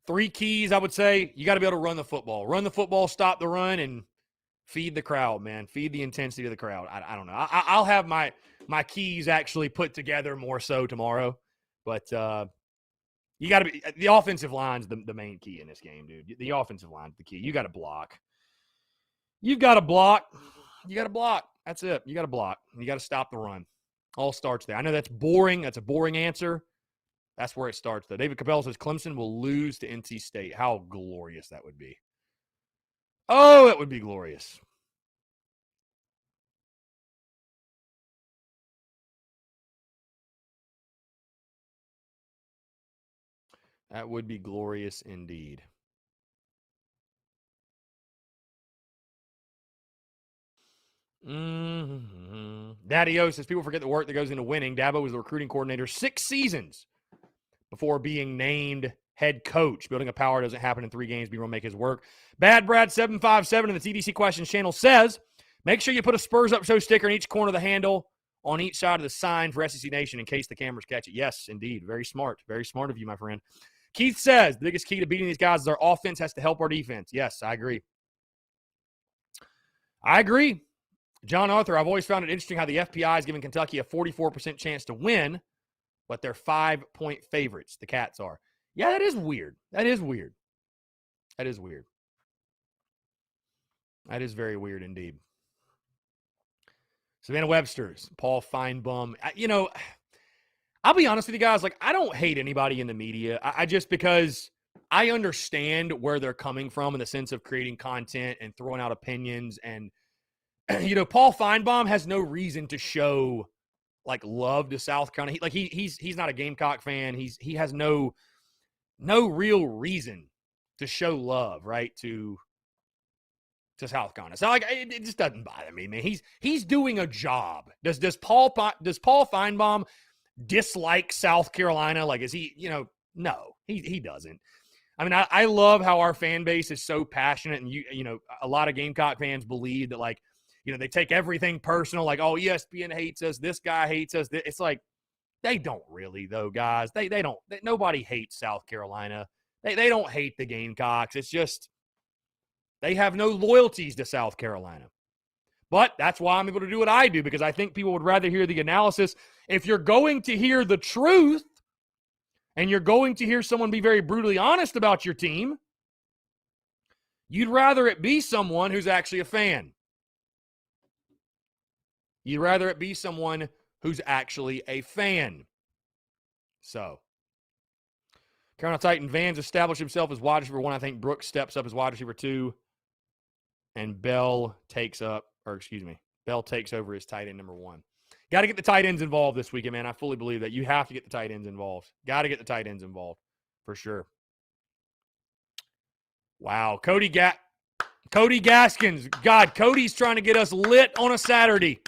3 keys, I would say. You got to be able to run the football. Run the football, stop the run, and feed the crowd, man. Feed the intensity of the crowd. I don't know. I'll have my keys actually put together more so tomorrow. But you got to be – the offensive line's the main key in this game, dude. The offensive line's the key. You got to block. You've got to block. You got to block. That's it. You got to block. You got to stop the run. All starts there. I know that's boring. That's a boring answer. That's where it starts, though. David Capel says Clemson will lose to NC State. How glorious that would be. Oh, it would be glorious. That would be glorious indeed. Daddy-O says people forget the work that goes into winning. Dabo was the recruiting coordinator 6 seasons before being named head coach. Building a power doesn't happen in 3 games. B-Roll make his work. Bad Brad 757 in the TDC Questions channel says, make sure you put a Spurs Up Show sticker in each corner of the handle on each side of the sign for SEC Nation in case the cameras catch it. Yes, indeed. Very smart. Very smart of you, my friend. Keith says, the biggest key to beating these guys is our offense has to help our defense. Yes, I agree. I agree. John Arthur, I've always found it interesting how the FPI is giving Kentucky a 44% chance to win, but they're 5-point favorites. The Cats are. Yeah, that is weird. That is weird. That is weird. That is very weird indeed. Savannah Webster's, Paul Feinbaum. I'll be honest with you guys. I don't hate anybody in the media. I just, because I understand where they're coming from in the sense of creating content and throwing out opinions. And, Paul Feinbaum has no reason to show love to South Carolina. He's not a Gamecock fan. He has no real reason to show love, right, to South Carolina. So it just doesn't bother me, man. He's doing a job. Does Paul Feinbaum dislike South Carolina? Is he, no, he doesn't. I mean, I love how our fan base is so passionate, and a lot of Gamecock fans believe that they take everything personal, oh, ESPN hates us, this guy hates us. It's they don't really, though, guys. They don't. Nobody hates South Carolina. They don't hate the Gamecocks. It's just they have no loyalties to South Carolina. But that's why I'm able to do what I do, because I think people would rather hear the analysis. If you're going to hear the truth and you're going to hear someone be very brutally honest about your team, you'd rather it be someone who's actually a fan. You'd rather it be someone who's actually a fan. So, Carolina Titan Vans established himself as wide receiver 1. I think Brooks steps up as wide receiver 2. And Bell takes over his tight end number 1. Got to get the tight ends involved this weekend, man. I fully believe that. You have to get the tight ends involved. Got to get the tight ends involved for sure. Wow. Cody Gaskins. God, Cody's trying to get us lit on a Saturday.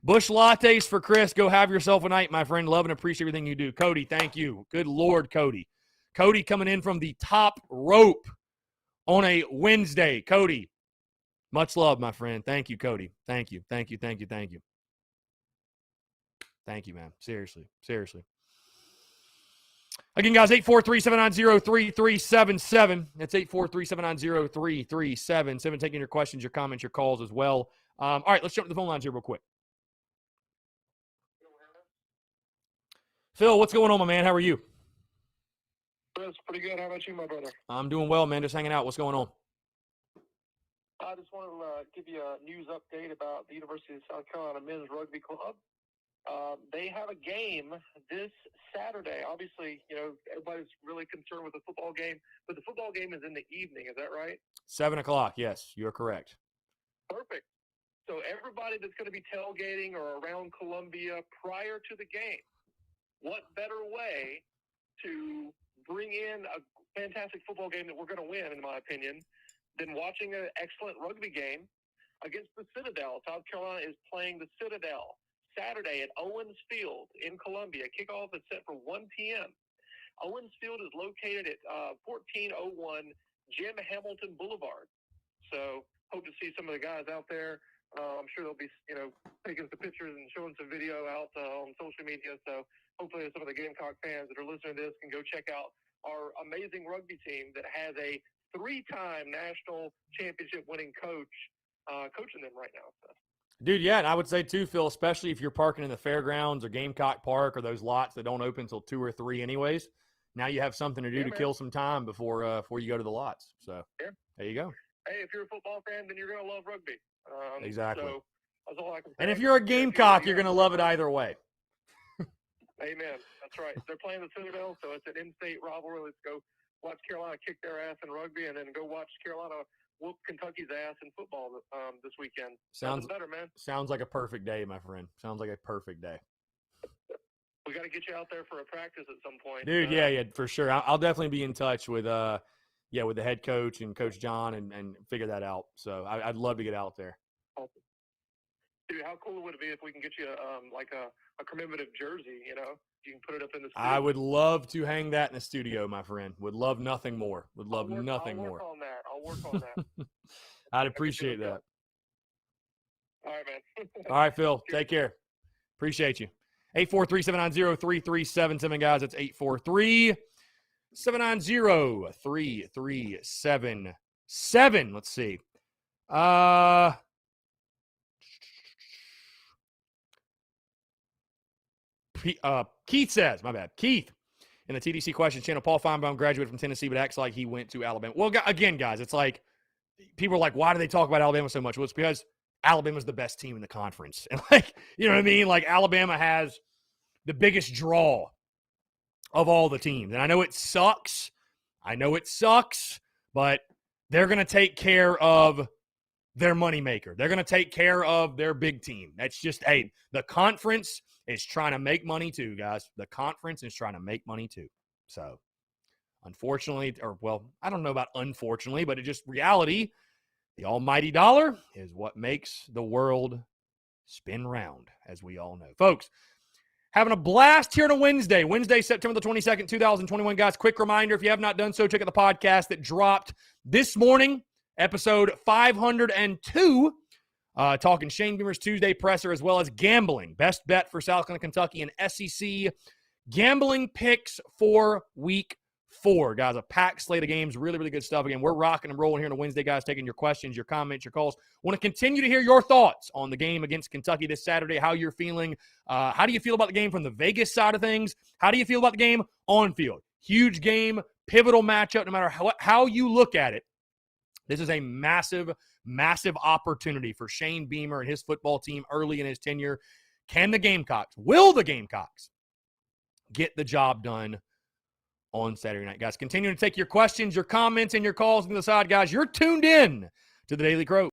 Bush lattes for Chris. Go have yourself a night, my friend. Love and appreciate everything you do. Cody, thank you. Good Lord, Cody. Cody coming in from the top rope on a Wednesday. Cody, much love, my friend. Thank you, Cody. Thank you. Thank you. Thank you. Thank you. Thank you, man. Seriously. Seriously. Again, guys, 843-790-3377. That's 843-790-3377. Taking your questions, your comments, your calls as well. All right, let's jump to the phone lines here real quick. Phil, what's going on, my man? How are you? Chris, pretty good. How about you, my brother? I'm doing well, man. Just hanging out. What's going on? I just wanted to give you a news update about the University of South Carolina Men's Rugby Club. They have a game this Saturday. Obviously, everybody's really concerned with the football game, but the football game is in the evening. Is that right? 7 o'clock. Yes, you're correct. Perfect. So everybody that's going to be tailgating or around Columbia prior to the game, what better way to bring in a fantastic football game that we're going to win, in my opinion, than watching an excellent rugby game against the Citadel. South Carolina is playing the Citadel Saturday at Owens Field in Columbia. Kickoff is set for 1 p.m. Owens Field is located at 1401 Jim Hamilton Boulevard. So hope to see some of the guys out there. I'm sure they'll be, taking some pictures and showing some video out on social media. So hopefully some of the Gamecock fans that are listening to this can go check out our amazing rugby team that has a 3-time national championship winning coach coaching them right now. So. Dude, yeah, and I would say too, Phil, especially if you're parking in the fairgrounds or Gamecock Park or those lots that don't open until 2 or 3 anyways. Now you have something to do to kill some time before you go to the lots. So there you go. Hey, if you're a football fan, then you're going to love rugby. Exactly. So that's all I can say. And if you're a Gamecock, you're going to love it either way. Amen. That's right. They're playing the Citadel, so it's an in-state rivalry. Let's go watch Carolina kick their ass in rugby, and then go watch Carolina whoop Kentucky's ass in football this weekend. Sounds better, man. Sounds like a perfect day, my friend. Sounds like a perfect day. We got to get you out there for a practice at some point. Dude, yeah, for sure. I'll definitely be in touch with the head coach and Coach John and figure that out. So I'd love to get out there. Dude, how cool would it be if we can get you a commemorative jersey, you can put it up in the studio. I would love to hang that in the studio, my friend. Would love nothing more. Would love nothing more. I'll work on that. I'd appreciate that. All right, man. All right, Phil. Take care. Appreciate you. 843-790-3377, guys. That's 843-790-3377. Let's see. Keith says, my bad. Keith, in the TDC Questions channel, Paul Feinbaum graduated from Tennessee, but acts like he went to Alabama. Well, again, guys, it's like people are like, why do they talk about Alabama so much? Well, it's because Alabama's the best team in the conference. And you know what I mean? Like Alabama has the biggest draw of all the teams. And I know it sucks, but they're going to take care of their moneymaker. They're going to take care of their big team. That's just, the conference is trying to make money too, guys. The conference is trying to make money too. So, unfortunately, I don't know about unfortunately, but it's just reality. The almighty dollar is what makes the world spin round, as we all know. Folks, having a blast here on a Wednesday, September the 22nd, 2021. Guys, quick reminder, if you have not done so, check out the podcast that dropped this morning, episode 502, talking Shane Beamer's Tuesday presser, as well as gambling. Best bet for South Carolina, Kentucky, and SEC gambling picks for week 4. Guys, a packed slate of games. Really, really good stuff. Again, we're rocking and rolling here on a Wednesday, guys, taking your questions, your comments, your calls. Want to continue to hear your thoughts on the game against Kentucky this Saturday, how you're feeling. How do you feel about the game from the Vegas side of things? How do you feel about the game on field? Huge game, pivotal matchup, no matter how you look at it. This is a massive, massive opportunity for Shane Beamer and his football team early in his tenure. Will the Gamecocks get the job done on Saturday night? Guys, continue to take your questions, your comments, and your calls on the side, guys. You're tuned in to the Daily Crow.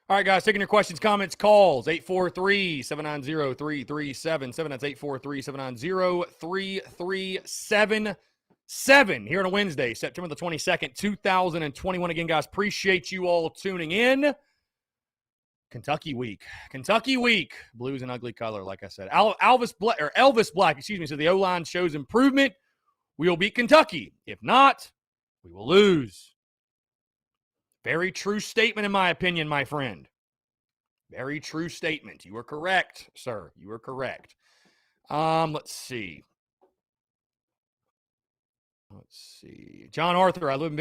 All right, guys, taking your questions, comments, calls, 843-790-3377. That's 843-790-3377 here on a Wednesday, September the 22nd, 2021. Again, guys, appreciate you all tuning in. Kentucky week. Blues and ugly color, like I said. Elvis Black, so the O-line shows improvement. We will beat Kentucky. If not, we will lose. Very true statement, in my opinion, my friend. Very true statement. You are correct, sir. You are correct. Let's see. John Arthur, I live in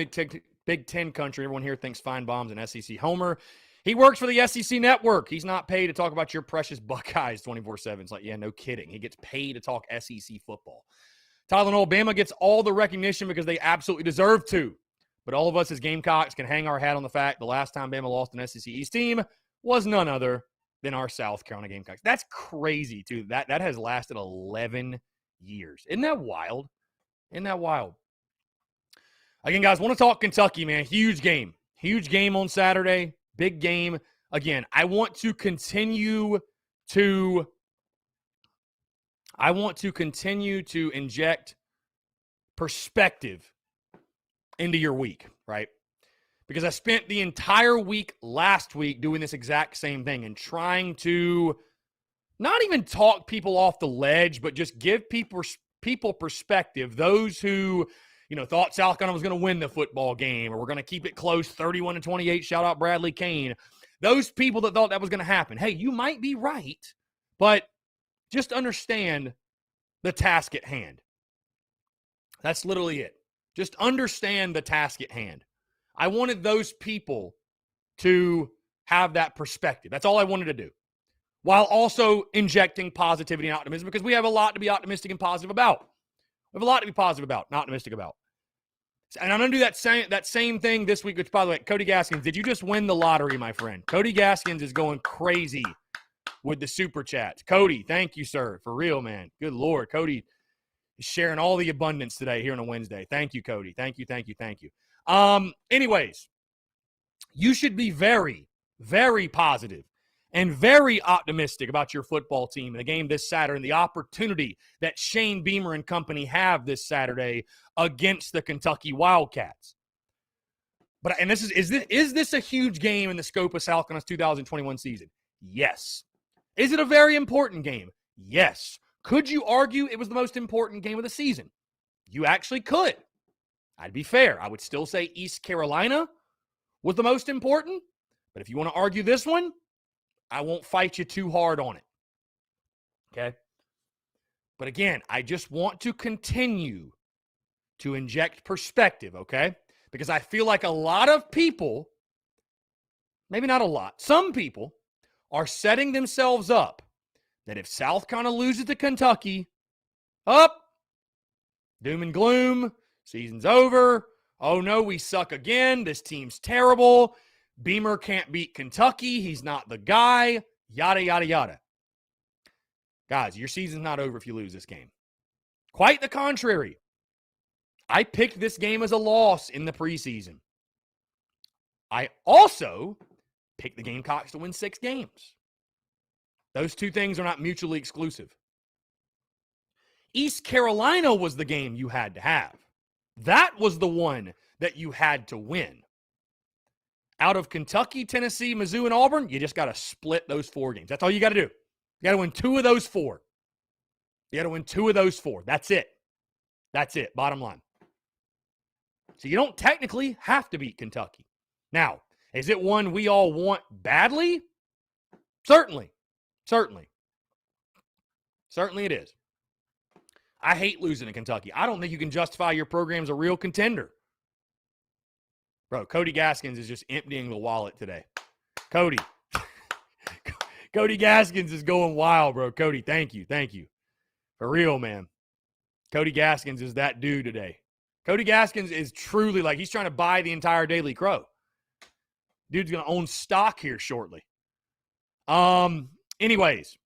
Big Ten country. Everyone here thinks Feinbaum's an SEC homer. He works for the SEC network. He's not paid to talk about your precious Buckeyes 24/7. It's like, yeah, no kidding. He gets paid to talk SEC football. Tyler and Alabama gets all the recognition because they absolutely deserve to. But all of us as Gamecocks can hang our hat on the fact the last time Bama lost an SEC East team was none other than our South Carolina Gamecocks. That's crazy, too. That has lasted 11 years. Isn't that wild? Again, guys, want to talk Kentucky, man. Huge game. Huge game on Saturday. Big game. Again, I want to continue to inject perspective into your week, right? Because I spent the entire week last week doing this exact same thing and trying to not even talk people off the ledge, but just give people perspective. Those who, thought South Carolina was going to win the football game or we're going to keep it close 31-28, shout out Bradley Kane. Those people that thought that was going to happen. Hey, you might be right, but just understand the task at hand. That's literally it. Just understand the task at hand. I wanted those people to have that perspective. That's all I wanted to do. While also injecting positivity and optimism, because we have a lot to be optimistic and positive about. We have a lot to be positive about, not optimistic about. And I'm going to do that same thing this week, which, by the way, Cody Gaskins, did you just win the lottery, my friend? Cody Gaskins is going crazy with the super chats. Cody, thank you, sir. For real, man. Good Lord. Cody is sharing all the abundance today here on a Wednesday. Thank you, Cody. Thank you. Anyways, you should be very, very positive and very optimistic about your football team and the game this Saturday and the opportunity that Shane Beamer and company have this Saturday against the Kentucky Wildcats. But is this a huge game in the scope of South Carolina's 2021 season? Yes. Is it a very important game? Yes. Could you argue it was the most important game of the season? You actually could. I'd be fair. I would still say East Carolina was the most important. But if you want to argue this one, I won't fight you too hard on it. Okay? But again, I just want to continue to inject perspective, okay? Because I feel like a lot of people, maybe not a lot, some people are setting themselves up that if South Carolina loses to Kentucky, doom and gloom, season's over. Oh no, we suck again. This team's terrible. Beamer can't beat Kentucky. He's not the guy. Yada, yada, yada. Guys, your season's not over if you lose this game. Quite the contrary. I picked this game as a loss in the preseason. I also picked the Gamecocks to win 6 games. Those two things are not mutually exclusive. East Carolina was the game you had to have. That was the one that you had to win. Out of Kentucky, Tennessee, Mizzou, and Auburn, you just got to split those 4 games. That's all you got to do. You got to win 2 of those 4. That's it. Bottom line. So you don't technically have to beat Kentucky. Now, is it one we all want badly? Certainly it is. I hate losing to Kentucky. I don't think you can justify your program as a real contender. Bro, Cody Gaskins is just emptying the wallet today. Cody Gaskins is going wild, bro. Cody, thank you. For real, man. Cody Gaskins is that dude today. Cody Gaskins is truly like he's trying to buy the entire Daily Crow. Dude's going to own stock here shortly. Anyways,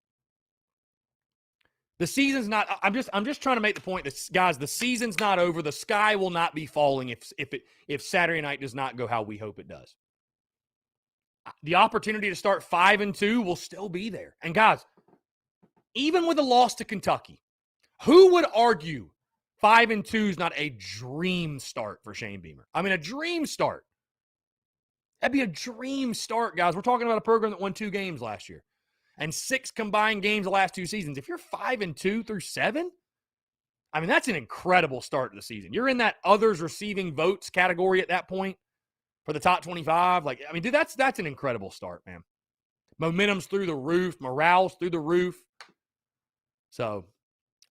the season's not. I'm just trying to make the point that, guys, the season's not over. The sky will not be falling if Saturday night does not go how we hope it does. the opportunity to start 5-2 will still be there. And guys, even with a loss to Kentucky, who would argue 5-2 is not a dream start for Shane Beamer? I mean, a dream start. That'd be a dream start, guys. We're talking about a program that won 2 games last year and 6 combined games the last 2 seasons. If you're 5-2 through 7, I mean, that's an incredible start to the season. You're in that others receiving votes category at that point for the top 25. Like, I mean, dude, that's an incredible start, man. Momentum's through the roof. Morale's through the roof. So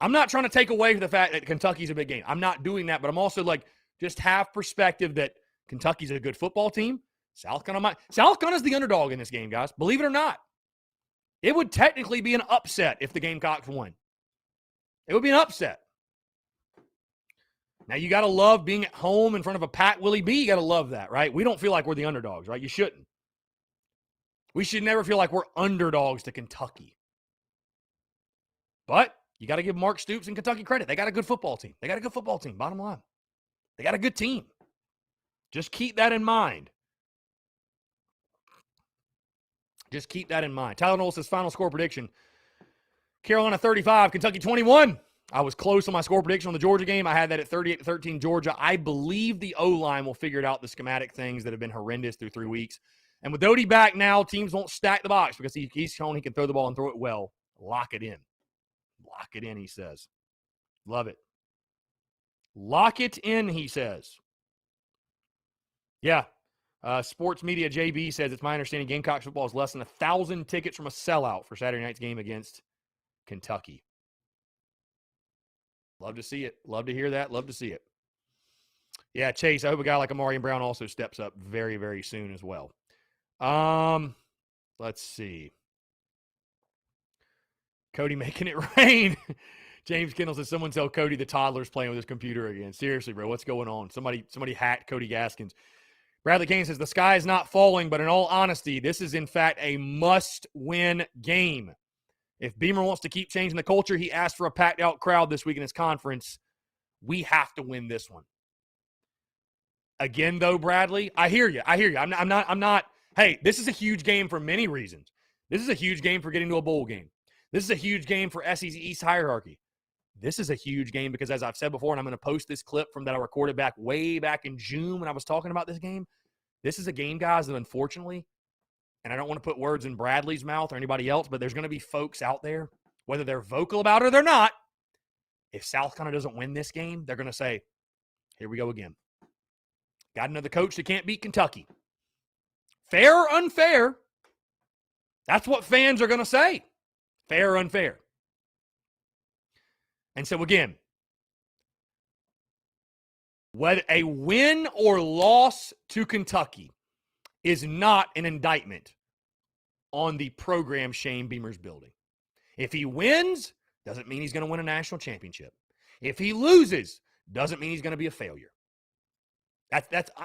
I'm not trying to take away from the fact that Kentucky's a big game. I'm not doing that, but I'm also like, just have perspective that Kentucky's a good football team. South Carolina's the underdog in this game, guys. Believe it or not. It would technically be an upset if the Gamecocks won. It would be an upset. Now, you got to love being at home in front of a packed Willie B. You got to love that, right? We don't feel like we're the underdogs, right? You shouldn't. We should never feel like we're underdogs to Kentucky. But you got to give Mark Stoops and Kentucky credit. They got a good football team. Bottom line. They got a good team. Just keep that in mind. Tyler Knowles says final score prediction. Carolina 35, Kentucky 21. I was close on my score prediction on the Georgia game. I had that at 38-13 Georgia. I believe the O-line will figure it out, the schematic things that have been horrendous through 3 weeks. And with Doty back now, teams won't stack the box because he's shown he can throw the ball and throw it well. Lock it in. Lock it in, he says. Love it. Lock it in, he says. Yeah. Sports Media JB says, it's my understanding Gamecocks football is less than 1,000 tickets from a sellout for Saturday night's game against Kentucky. Love to see it. Love to hear that. Love to see it. Yeah, Chase, I hope a guy like Amari Brown also steps up very, very soon as well. Let's see. Cody making it rain. James Kendall says, someone tell Cody the toddler's playing with his computer again. Seriously, bro, what's going on? Somebody hacked Cody Gaskins. Bradley Kane says, the sky is not falling, but in all honesty, this is in fact a must-win game. If Beamer wants to keep changing the culture, he asked for a packed-out crowd this week in his conference. We have to win this one. Again, though, Bradley, I hear you. I'm not. Hey, this is a huge game for many reasons. This is a huge game for getting to a bowl game. This is a huge game for SEC East hierarchy. This is a huge game because, as I've said before, and I'm going to post this clip from that I recorded way back in June when I was talking about this game. This is a game, guys, that unfortunately, and I don't want to put words in Bradley's mouth or anybody else, but there's going to be folks out there, whether they're vocal about it or they're not, if South Carolina doesn't win this game, they're going to say, here we go again. Got another coach that can't beat Kentucky. Fair or unfair? That's what fans are going to say. Fair or unfair? And so again, whether a win or loss to Kentucky is not an indictment on the program Shane Beamer's building. If he wins, doesn't mean he's going to win a national championship. If he loses, doesn't mean he's going to be a failure.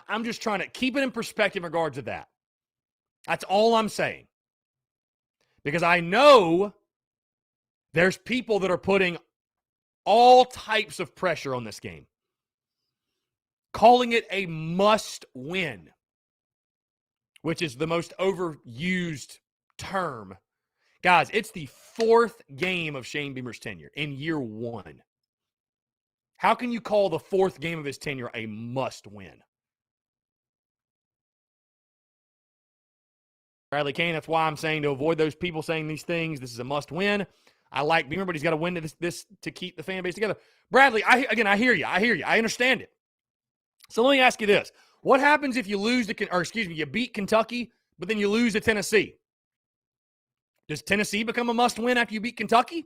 I'm just trying to keep it in perspective in regards to that. That's all I'm saying. Because I know there's people that are putting all types of pressure on this game, calling it a must-win, which is the most overused term. Guys, it's the 4th game of Shane Beamer's tenure in year 1. How can you call the 4th game of his tenure a must-win? Bradley Kane, that's why I'm saying to avoid those people saying these things, this is a must-win. I like Beamer, but he's got to win this to keep the fan base together. Bradley, I hear you. I understand it. So let me ask you this. What happens if you you beat Kentucky, but then you lose to Tennessee? Does Tennessee become a must-win after you beat Kentucky?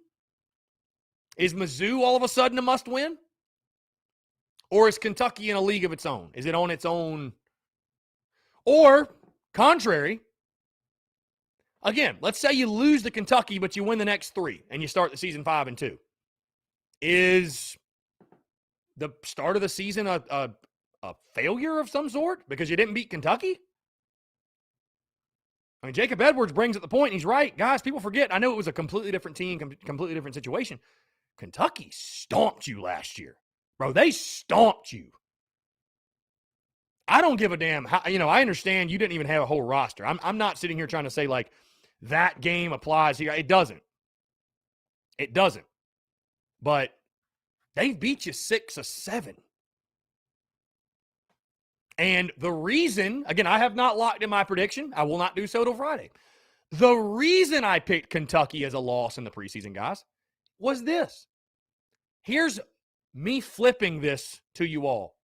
Is Mizzou all of a sudden a must-win? Or is Kentucky in a league of its own? Is it on its own? Or, contrary, again, let's say you lose to Kentucky, but you win the next 3, and you start the season 5-2. Is the start of the season a failure of some sort because you didn't beat Kentucky? I mean, Jacob Edwards brings up the point, and he's right. Guys, people forget. I know it was a completely different team, completely different situation. Kentucky stomped you last year. Bro, they stomped you. I don't give a damn how, I understand you didn't even have a whole roster. I'm not sitting here trying to say like that game applies here. It doesn't. It doesn't. But they beat you 6-7. And the reason, again, I have not locked in my prediction. I will not do so till Friday. The reason I picked Kentucky as a loss in the preseason, guys, was this. Here's me flipping this to you all.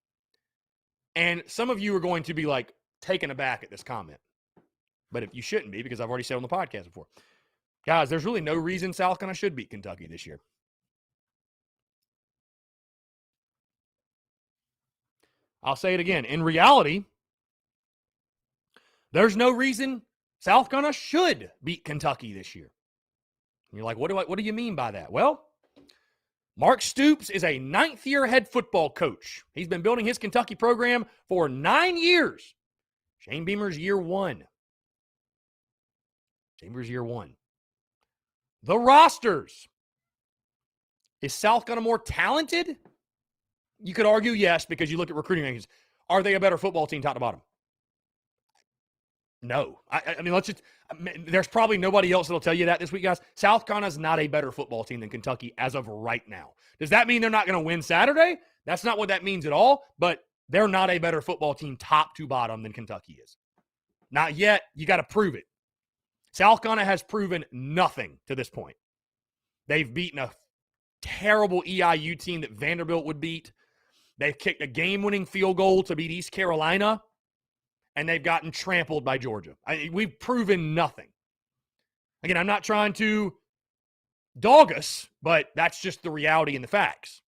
And some of you are going to be like taken aback at this comment. But if you shouldn't be, because I've already said on the podcast before. Guys, there's really no reason South Carolina should beat Kentucky this year. I'll say it again. In reality, there's no reason South Carolina should beat Kentucky this year. And you're like, what do you mean by that? Well, Mark Stoops is a ninth-year head football coach. He's been building his Kentucky program for 9 years. Shane Beamer's year one. Chambers year one. The rosters. Is South Carolina more talented? You could argue yes, because you look at recruiting rankings. Are they a better football team top to bottom? No. I mean, there's probably nobody else that'll tell you that this week, guys. South Carolina's not a better football team than Kentucky as of right now. Does that mean they're not going to win Saturday? That's not what that means at all, but they're not a better football team top to bottom than Kentucky is. Not yet. You got to prove it. South Carolina has proven nothing to this point. They've beaten a terrible EIU team that Vanderbilt would beat. They've kicked a game-winning field goal to beat East Carolina, and they've gotten trampled by Georgia. We've proven nothing. Again, I'm not trying to dog us, but that's just the reality and the facts.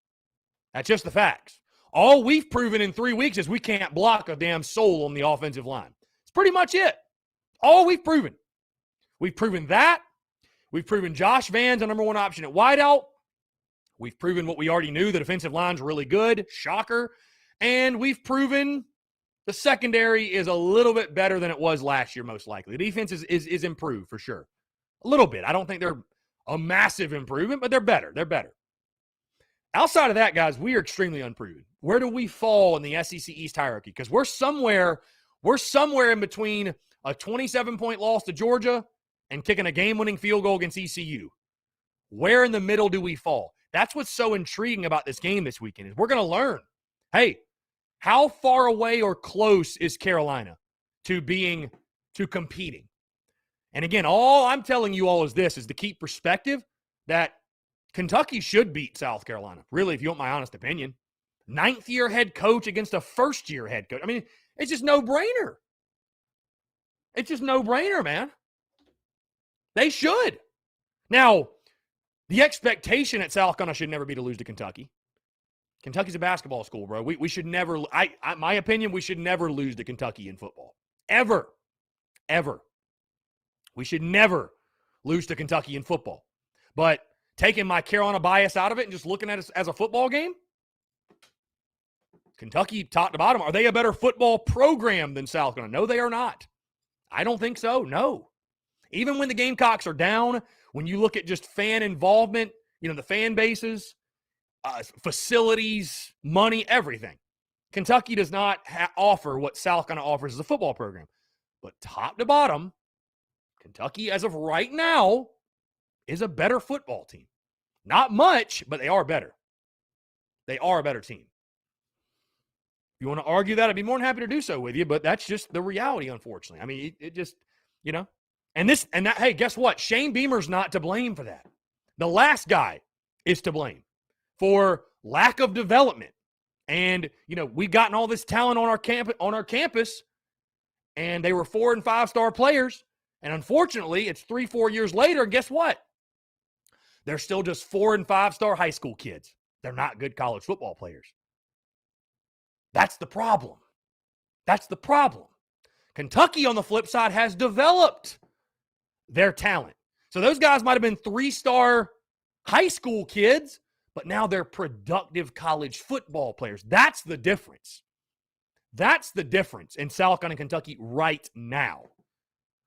That's just the facts. All we've proven in 3 weeks is we can't block a damn soul on the offensive line. It's pretty much it. All we've proven. We've proven that. We've proven Josh Van's a number one option at wideout. We've proven what we already knew. The defensive line's really good. Shocker. And we've proven the secondary is a little bit better than it was last year, most likely. The defense is improved for sure. A little bit. I don't think they're a massive improvement, but they're better. They're better. Outside of that, guys, we are extremely unproven. Where do we fall in the SEC East hierarchy? Because we're somewhere in between a 27-point loss to Georgia and kicking a game-winning field goal against ECU. Where in the middle do we fall? That's what's so intriguing about this game this weekend is we're going to learn, hey, how far away or close is Carolina to competing? And again, all I'm telling you all is this, is to keep perspective that Kentucky should beat South Carolina, really, if you want my honest opinion. 9th-year head coach against a first-year head coach. I mean, it's just no-brainer. It's just no-brainer, man. They should. Now, the expectation at South Carolina should never be to lose to Kentucky. Kentucky's a basketball school, bro. We should never, my opinion, we should never lose to Kentucky in football. Ever. Ever. We should never lose to Kentucky in football. But taking my Carolina bias out of it and just looking at it as a football game, Kentucky, top to bottom, are they a better football program than South Carolina? No, they are not. I don't think so. No. Even when the Gamecocks are down, when you look at just fan involvement, the fan bases, facilities, money, everything. Kentucky does not offer what South Carolina offers as a football program. But top to bottom, Kentucky, as of right now, is a better football team. Not much, but they are better. They are a better team. If you want to argue that, I'd be more than happy to do so with you, but that's just the reality, unfortunately. I mean, it just, And that, hey, guess what? Shane Beamer's not to blame for that. The last guy is to blame for lack of development. And, we've gotten all this talent on our campus, and they were 4- and 5-star players. And unfortunately, it's 3-4 years later, and guess what? They're still just 4- and 5-star high school kids. They're not good college football players. That's the problem. That's the problem. Kentucky, on the flip side, has developed their talent. So those guys might have been 3-star high school kids, but now they're productive college football players. That's the difference. That's the difference in South Carolina and Kentucky right now.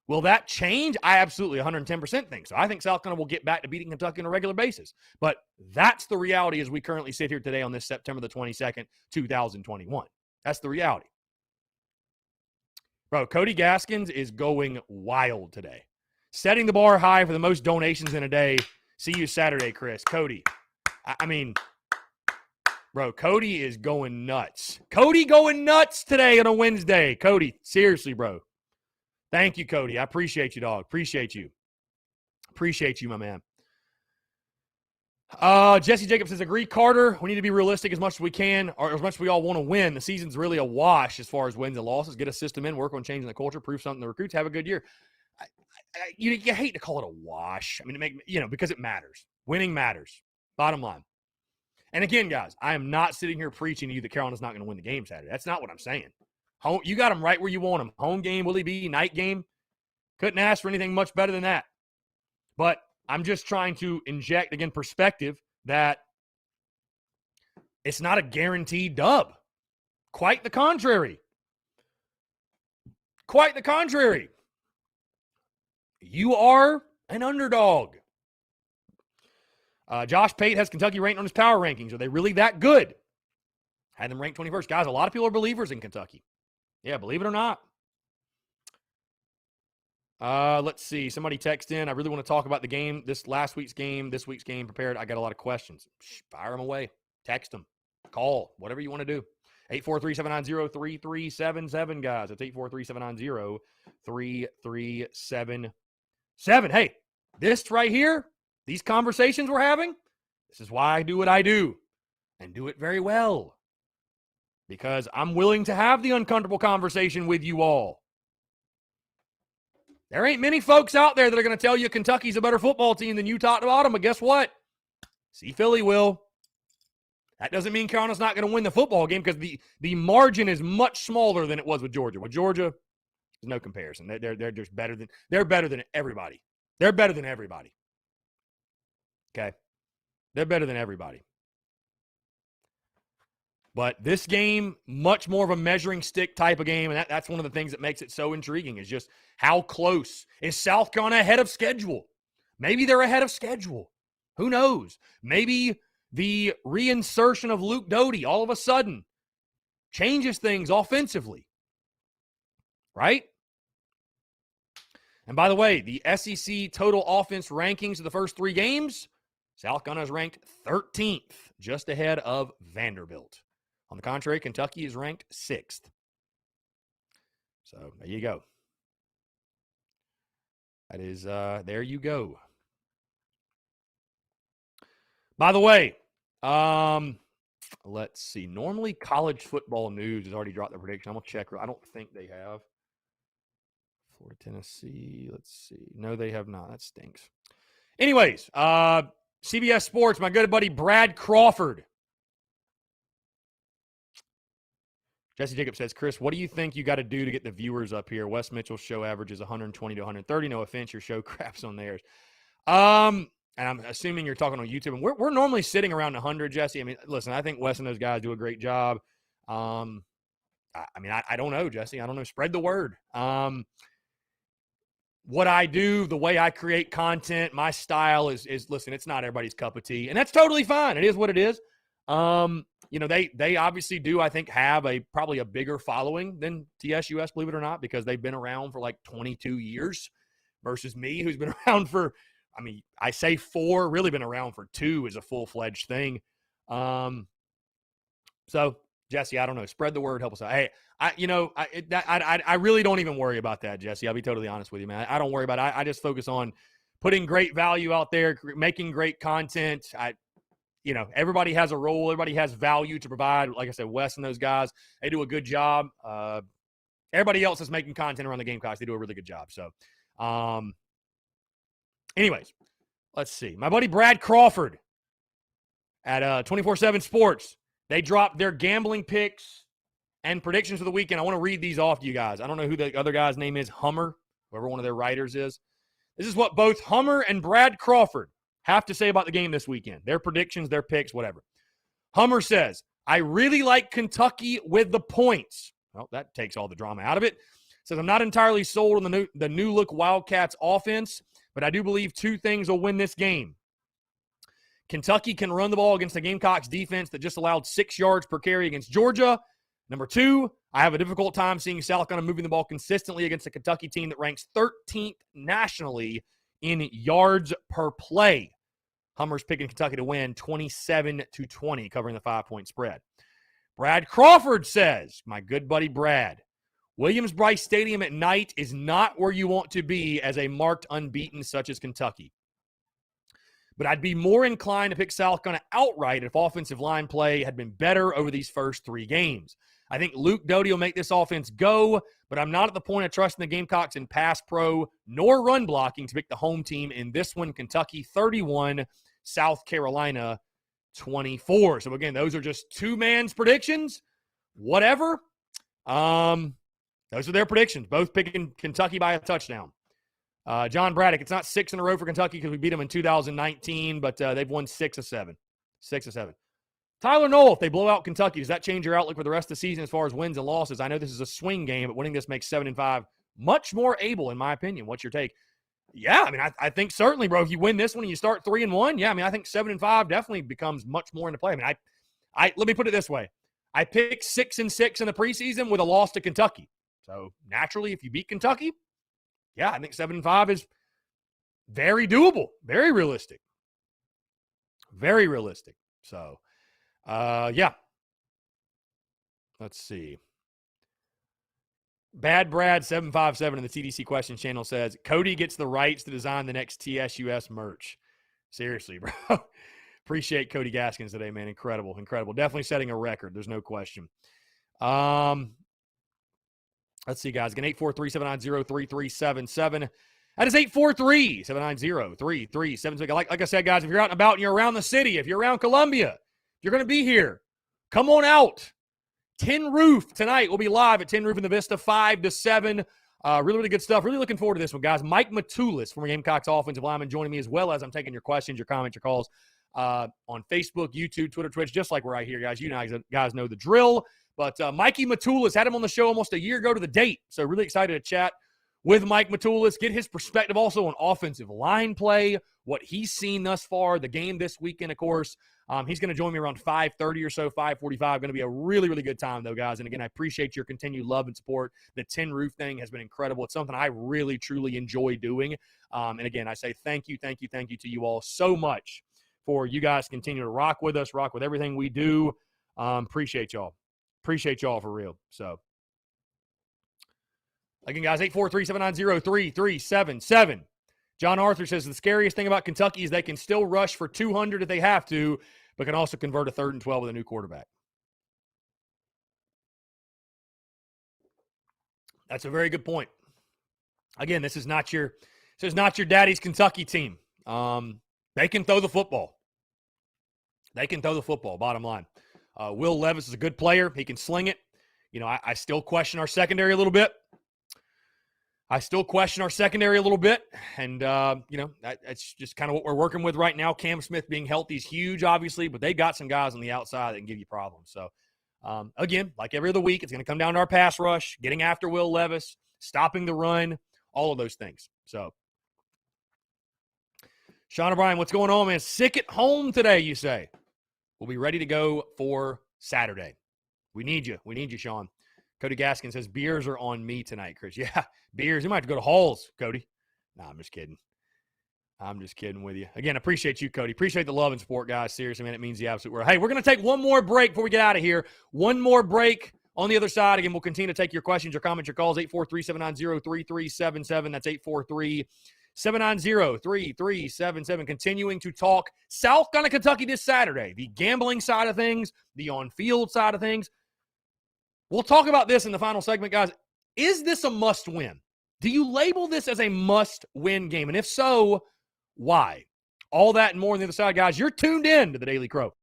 Will that change? I absolutely 110% think so. I think South Carolina will get back to beating Kentucky on a regular basis. But that's the reality as we currently sit here today on this September the 22nd, 2021. That's the reality. Bro, Cody Gaskins is going wild today. Setting the bar high for the most donations in a day. See you Saturday, Chris. Cody. I mean, bro, Cody is going nuts. Cody going nuts today on a Wednesday. Cody, seriously, bro. Thank you, Cody. I appreciate you, dog. Appreciate you. Appreciate you, my man. Jesse Jacobs says, agree, Carter. We need to be realistic as much as we can, or as much as we all want to win. The season's really a wash as far as wins and losses. Get a system in, work on changing the culture, prove something to the recruits, have a good year. You hate to call it a wash. I mean, because it matters. Winning matters. Bottom line. And again, guys, I am not sitting here preaching to you that Carolina's not going to win the game Saturday. That's not what I'm saying. You got them right where you want them. Home game, will he be? Night game. Couldn't ask for anything much better than that. But I'm just trying to inject, again, perspective that it's not a guaranteed dub. Quite the contrary. Quite the contrary. You are an underdog. Josh Pate has Kentucky ranked on his power rankings. Are they really that good? Had them ranked 21st. Guys, a lot of people are believers in Kentucky. Yeah, believe it or not. Let's see. Somebody text in. I really want to talk about the game, this last week's game, this week's game. Prepared. I got a lot of questions. Fire them away. Text them. Call. Whatever you want to do. 843-790-3377, guys. It's 843-790-3377. Hey, this right here, these conversations we're having, this is why I do what I do and do it very well. Because I'm willing to have the uncomfortable conversation with you all. There ain't many folks out there that are going to tell you Kentucky's a better football team than Utah to bottom, but guess what? See, Philly will. That doesn't mean Carolina's not going to win the football game because the margin is much smaller than it was with Georgia. With Georgia, there's no comparison. They're just better than everybody. They're better than everybody. Okay? They're better than everybody. But this game, much more of a measuring stick type of game, and that's one of the things that makes it so intriguing is just how close. Is South Carolina ahead of schedule? Maybe they're ahead of schedule. Who knows? Maybe the reinsertion of Luke Doty all of a sudden changes things offensively. Right? And by the way, the SEC total offense rankings of the first 3 games, South Carolina is ranked 13th, just ahead of Vanderbilt. On the contrary, Kentucky is ranked 6th. So there you go. That is, there you go. By the way, let's see. Normally, College Football News has already dropped their prediction. I'm going to check. I don't think they have. Florida, Tennessee. Let's see. No, they have not. That stinks. Anyways, CBS Sports, my good buddy Brad Crawford. Jesse Jacobs says, Chris, what do you think you got to do to get the viewers up here? Wes Mitchell's show averages 120 to 130. No offense, your show craps on theirs. And I'm assuming you're talking on YouTube. And we're normally sitting around 100, Jesse. I mean, listen, I think Wes and those guys do a great job. I don't know, Jesse. I don't know. Spread the word. What I do, the way I create content, my style is listen, it's not everybody's cup of tea. And that's totally fine. It is what it is. They obviously do, I think, have probably a bigger following than TSUS, believe it or not, because they've been around for like 22 years versus me, who's been around for, I say 4, really been around for 2 is a full-fledged thing. So, Jesse, I don't know. Spread the word. Help us out. Hey, I really don't even worry about that, Jesse. I'll be totally honest with you, man. I don't worry about it. I just focus on putting great value out there, making great content. Everybody has a role. Everybody has value to provide. Like I said, Wes and those guys, they do a good job. Everybody else is making content around the Gamecocks. They do a really good job. So, anyways, let's see. My buddy Brad Crawford at 24/7 Sports, they dropped their gambling picks and predictions for the weekend. I want to read these off to you guys. I don't know who the other guy's name is, Hummer, whoever one of their writers is. This is what both Hummer and Brad Crawford have to say about the game this weekend. Their predictions, their picks, whatever. Hummer says, I really like Kentucky with the points. Well, that takes all the drama out of it. Says, I'm not entirely sold on the new look Wildcats offense, but I do believe 2 things will win this game. Kentucky can run the ball against the Gamecocks defense that just allowed 6 yards per carry against Georgia. Number 2, I have a difficult time seeing South Carolina moving the ball consistently against a Kentucky team that ranks 13th nationally in yards per play. Hummer's picking Kentucky to win 27-20, covering the 5-point spread. Brad Crawford says, my good buddy Brad, Williams-Brice Stadium at night is not where you want to be as a marked unbeaten such as Kentucky. But I'd be more inclined to pick South Carolina outright if offensive line play had been better over these first 3 games. I think Luke Doty will make this offense go, but I'm not at the point of trusting the Gamecocks in pass pro nor run blocking to pick the home team in this one. Kentucky 31, South Carolina 24. So again, those are just 2-man's predictions. Whatever. Those are their predictions. Both picking Kentucky by a touchdown. John Braddock, it's not 6 in a row for Kentucky because we beat them in 2019, but they've won 6 of 7. 6 of 7. Tyler Knoll, if they blow out Kentucky, does that change your outlook for the rest of the season as far as wins and losses? I know this is a swing game, but winning this makes 7-5 much more able, in my opinion. What's your take? Yeah, I mean, I think certainly, bro, if you win this one and you start 3-1, yeah, I mean, I think 7-5 definitely becomes much more into play. I mean, I let me put it this way. I picked 6-6 in the preseason with a loss to Kentucky. So naturally, if you beat Kentucky, yeah, I think 7-5 is very doable, very realistic. Very realistic. So, yeah. Let's see. Bad Brad 757 in the TDC Questions channel says, Cody gets the rights to design the next TSUS merch. Seriously, bro. Appreciate Cody Gaskins today, man. Incredible, incredible. Definitely setting a record. There's no question. Let's see, guys. Again, 843-790-3377. That is 843-790-3377. Like I said, guys, if you're out and about and you're around the city, if you're around Columbia, if you're going to be here, come on out. Tin Roof tonight. We'll be live at Tin Roof in the Vista, 5 to 7. Really, really good stuff. Really looking forward to this one, guys. Mike Matulis from Gamecocks offensive lineman joining me, as well as I'm taking your questions, your comments, your calls on Facebook, YouTube, Twitter, Twitch, just like we're right here, guys. You guys know the drill. But Mikey Matulis, had him on the show almost a year ago to the date. So really excited to chat with Mike Matulis, get his perspective also on offensive line play, what he's seen thus far, the game this weekend, of course. He's going to join me around 5:30 or so, 5:45. Going to be a really, really good time, though, guys. And again, I appreciate your continued love and support. The Tin Roof thing has been incredible. It's something I really, truly enjoy doing. And again, I say thank you to you all so much for you guys continue to rock with us, rock with everything we do. Appreciate y'all. Appreciate y'all for real. So, again, guys, 843-790-3377. John Arthur says the scariest thing about Kentucky is they can still rush for 200 if they have to, but can also convert a 3rd and 12 with a new quarterback. That's a very good point. Again, this is not your daddy's Kentucky team. They can throw the football. They can throw the football, bottom line. Will Levis is a good player. He can sling it. You know, I still question our secondary a little bit. And, you know, that's just kind of what we're working with right now. Cam Smith being healthy is huge, obviously, but they got some guys on the outside that can give you problems. So, again, like every other week, it's going to come down to our pass rush, getting after Will Levis, stopping the run, all of those things. So, Sean O'Brien, what's going on, man? Sick at home today, you say? We'll be ready to go for Saturday. We need you. We need you, Sean. Cody Gaskin says, beers are on me tonight, Chris. Yeah, beers. You might have to go to Halls, Cody. No, I'm just kidding. I'm just kidding with you. Again, appreciate you, Cody. Appreciate the love and support, guys. Seriously, man, it means the absolute world. Hey, we're going to take one more break before we get out of here. One more break. On the other side, again, we'll continue to take your questions, your comments, your calls, 843-790-3377. That's 843-790-3377. Continuing to talk South Carolina, Kentucky this Saturday. The gambling side of things, the on-field side of things. We'll talk about this in the final segment, guys. Is this a must-win? Do you label this as a must-win game? And if so, why? All that and more on the other side, guys. You're tuned in to the Daily Crow.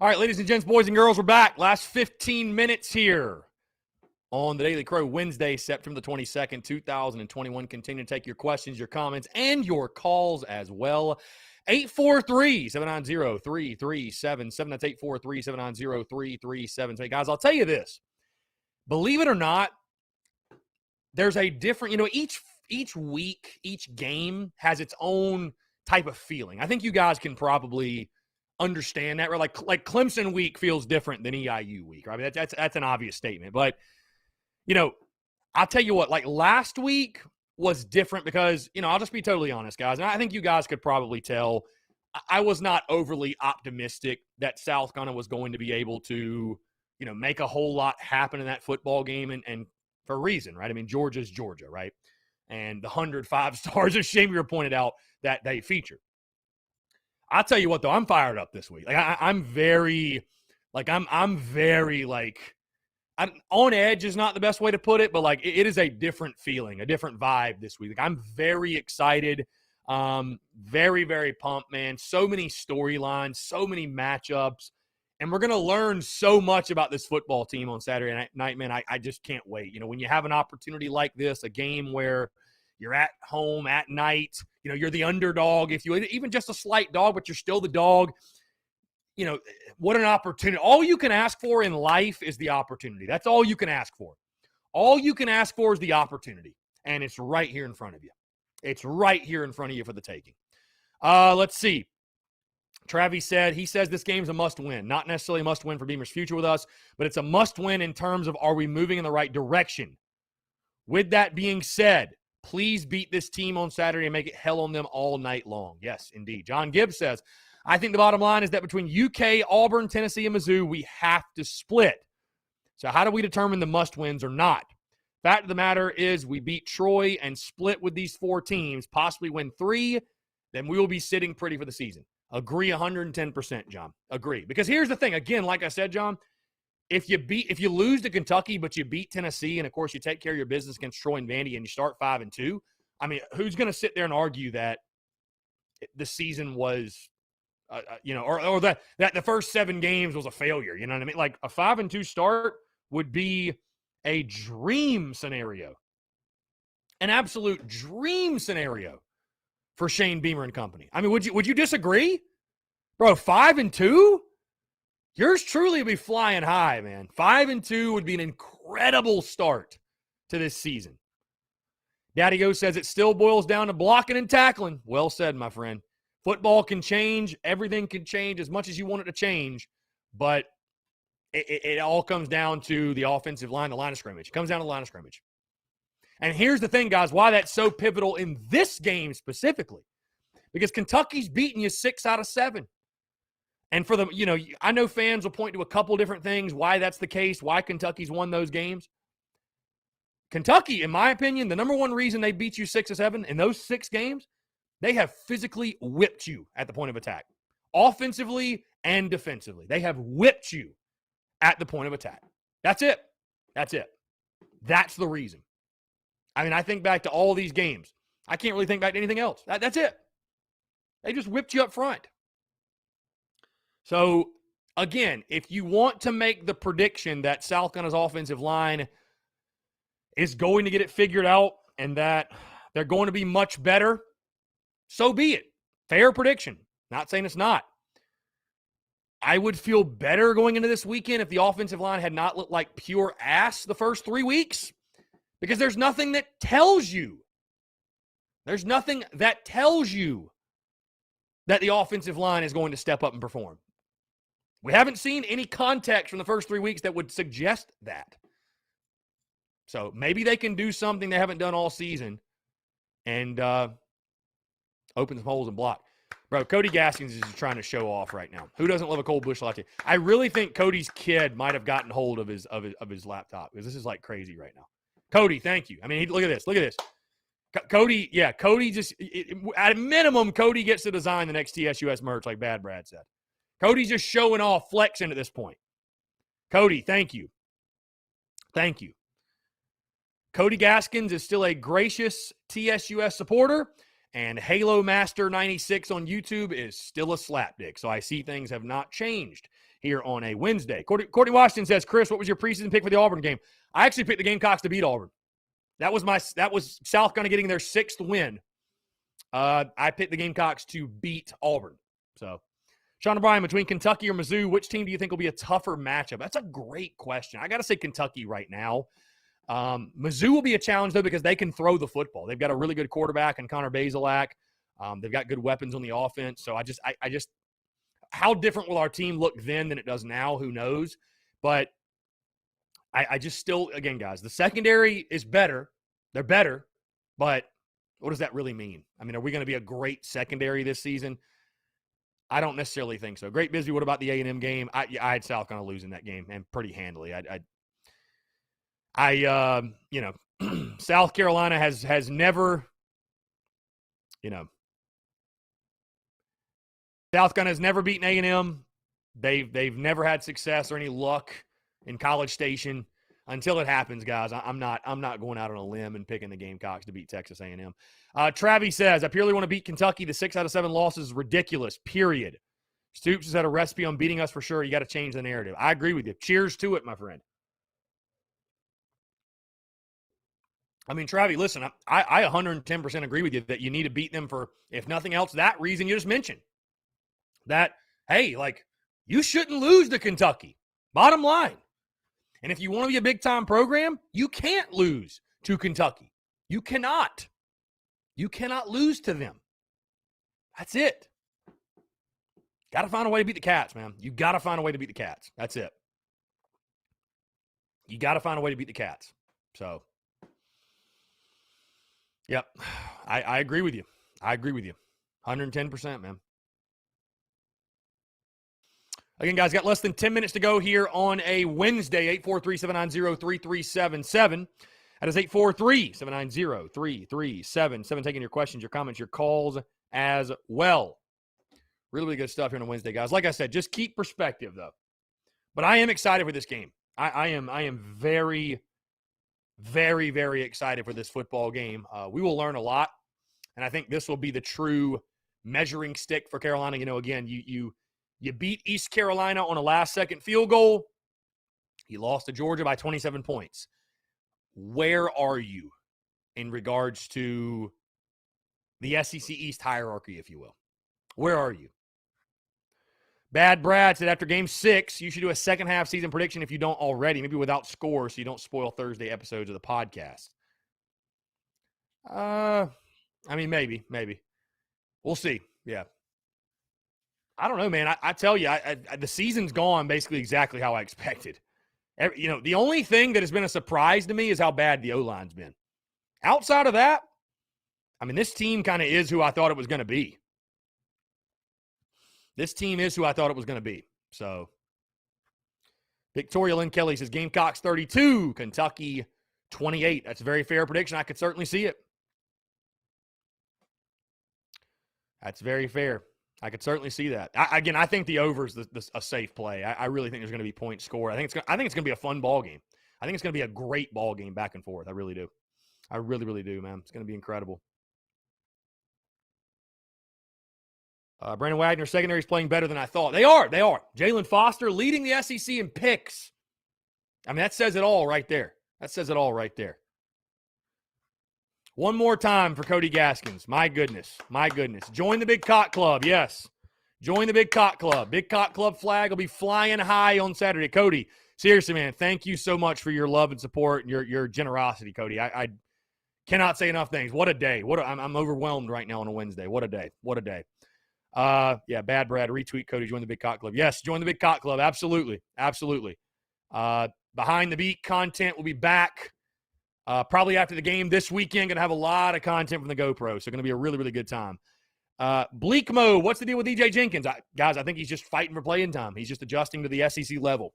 All right, ladies and gents, boys and girls, we're back. Last 15 minutes here on the Daily Crow, Wednesday, September the 22nd, 2021. Continue to take your questions, your comments, and your calls as well. 843-790-3377. That's 843-790-3377. Guys, I'll tell you this. Believe it or not, there's a different, each week, each game has its own type of feeling. I think you guys can probably understand that, right? Like Clemson week feels different than EIU week, right? I mean, that's an obvious statement. But, I'll tell you what, like last week was different because, I'll just be totally honest, guys. And I think you guys could probably tell I was not overly optimistic that South Carolina was going to be able to, make a whole lot happen in that football game. And for a reason, right? I mean, Georgia's Georgia, right? And the 105 stars, as Shamir pointed out, that they feature. I'll tell you what, though, I'm fired up this week. Like I'm very on edge is not the best way to put it, but like it is a different feeling, a different vibe this week. Like I'm very excited, very, very pumped, man. So many storylines, so many matchups, and we're gonna learn so much about this football team on Saturday night, man. I just can't wait. When you have an opportunity like this, a game where you're at home at night, you're the underdog, if you even just a slight dog, but you're still the dog. What an opportunity. All you can ask for in life is the opportunity. That's all you can ask for. All you can ask for is the opportunity. And it's right here in front of you. It's right here in front of you for the taking. Let's see. Travis says this game's a must-win. Not necessarily a must-win for Beamer's future with us, but it's a must-win in terms of are we moving in the right direction? With that being said, please beat this team on Saturday and make it hell on them all night long. Yes, indeed. John Gibbs says, I think the bottom line is that between UK, Auburn, Tennessee, and Mizzou, we have to split. So how do we determine the must-wins or not? Fact of the matter is we beat Troy and split with these 4 teams, possibly win 3, then we will be sitting pretty for the season. Agree 110%, John. Agree. Because here's the thing. Again, like I said, John, if you lose to Kentucky, but you beat Tennessee, and of course you take care of your business against Troy and Vandy, and you start 5-2, I mean, who's going to sit there and argue that the season was, or that the first 7 games was a failure? You know what I mean? Like a 5-2 start would be a dream scenario, an absolute dream scenario for Shane Beamer and company. I mean, would you disagree, bro? 5-2. Yours truly would be flying high, man. 5-2 would be an incredible start to this season. Daddy O says it still boils down to blocking and tackling. Well said, my friend. Football can change. Everything can change as much as you want it to change. But it all comes down to the offensive line, the line of scrimmage. It comes down to the line of scrimmage. And here's the thing, guys, why that's so pivotal in this game specifically. Because Kentucky's beating you 6 out of 7. And for I know fans will point to a couple different things why that's the case, why Kentucky's won those games. Kentucky, in my opinion, the number one reason they beat you 6 or 7 in those 6 games, they have physically whipped you at the point of attack. Offensively and defensively. They have whipped you at the point of attack. That's it. That's it. That's the reason. I mean, I think back to all these games. I can't really think back to anything else. That's it. They just whipped you up front. So, again, if you want to make the prediction that South Carolina's offensive line is going to get it figured out and that they're going to be much better, so be it. Fair prediction. Not saying it's not. I would feel better going into this weekend if the offensive line had not looked like pure ass the first 3 weeks, because there's nothing that tells you. There's nothing that tells you that the offensive line is going to step up and perform. We haven't seen any context from the first 3 weeks that would suggest that. So maybe they can do something they haven't done all season and open some holes and block. Bro, Cody Gaskins is trying to show off right now. Who doesn't love a cold bush latte? I really think Cody's kid might have gotten hold of his laptop, because this is like crazy right now. Cody, thank you. I mean, look at this. Look at this. Cody just, at a minimum, Cody gets to design the next TSUS merch, like Bad Brad said. Cody's just showing off, flexing at this point. Cody, thank you. Thank you. Cody Gaskins is still a gracious TSUS supporter, and Halo Master 96 on YouTube is still a slapdick. So I see things have not changed here on a Wednesday. Courtney Washington says, Chris, what was your preseason pick for the Auburn game? I actually picked the Gamecocks to beat Auburn. That was South Carolina getting their 6th win. I picked the Gamecocks to beat Auburn. So, Sean O'Brien, between Kentucky or Mizzou, which team do you think will be a tougher matchup? That's a great question. I got to say Kentucky right now. Mizzou will be a challenge, though, because they can throw the football. They've got a really good quarterback in Connor Bazelak. They've got good weapons on the offense. So, I just how different will our team look then than it does now? Who knows? But I just still, again, guys, the secondary is better. They're better. But what does that really mean? I mean, are we going to be a great secondary this season? I don't necessarily think so. Great Bisbee, what about the A&M game? I had South Carolina losing that game, and pretty handily. South Carolina has never, South Carolina has never beaten A&M. They've never had success or any luck in College Station. Until it happens, guys, I'm not going out on a limb and picking the Gamecocks to beat Texas A&M. Travis says, I purely want to beat Kentucky. The 6 out of 7 losses is ridiculous, period. Stoops has had a recipe on beating us for sure. You got to change the narrative. I agree with you. Cheers to it, my friend. I mean, Travis, listen, I 110% agree with you that you need to beat them for, if nothing else, that reason you just mentioned. That, hey, you shouldn't lose to Kentucky. Bottom line. And if you want to be a big-time program, you can't lose to Kentucky. You cannot. You cannot lose to them. That's it. Got to find a way to beat the Cats, man. You got to find a way to beat the Cats. That's it. You got to find a way to beat the Cats. So, yep. I agree with you. 110%, man. Again, guys, got less than 10 minutes to go here on a Wednesday, 843-790-3377. That is 843-790-3377. Taking your questions, your comments, your calls as well. Really, really good stuff here on a Wednesday, guys. Like I said, just keep perspective, though. But I am excited for this game. I am very, very, very excited for this football game. We will learn a lot, and I think this will be the true measuring stick for Carolina. Again, you beat East Carolina on a last-second field goal. You lost to Georgia by 27 points. Where are you in regards to the SEC East hierarchy, if you will? Where are you? Bad Brad said after Game 6, you should do a second-half season prediction if you don't already, maybe without scores so you don't spoil Thursday episodes of the podcast. Maybe. We'll see. Yeah. I don't know, man. I tell you, the season's gone basically exactly how I expected. The only thing that has been a surprise to me is how bad the O-line's been. Outside of that, I mean, this team kind of is who I thought it was going to be. So, Victoria Lynn Kelly says Gamecocks 32, Kentucky 28. That's a very fair prediction. I could certainly see it. That's very fair. I could certainly see that. I think the over is a safe play. I really think there's going to be points scored. I think it's going to be a fun ball game. I think it's going to be a great ball game back and forth. I really do. I really, really do, man. It's going to be incredible. Brandon Wagner, secondary is playing better than I thought. They are. Jalen Foster leading the SEC in picks. I mean, that says it all right there. One more time for Cody Gaskins. My goodness. Join the Big Cock Club. Yes. Join the Big Cock Club. Big Cock Club flag will be flying high on Saturday. Cody, seriously, man, thank you so much for your love and support and your generosity, Cody. I cannot say enough things. What a day. I'm overwhelmed right now on a Wednesday. What a day. Yeah, Bad Brad, retweet Cody, join the Big Cock Club. Yes, join the Big Cock Club. Absolutely. Behind the Beat content will be back probably after the game this weekend. Going to have a lot of content from the GoPro, so going to be a really, really good time. Bleak Mode, what's the deal with DJ Jenkins? Guys, I think he's just fighting for playing time. He's just adjusting to the SEC level.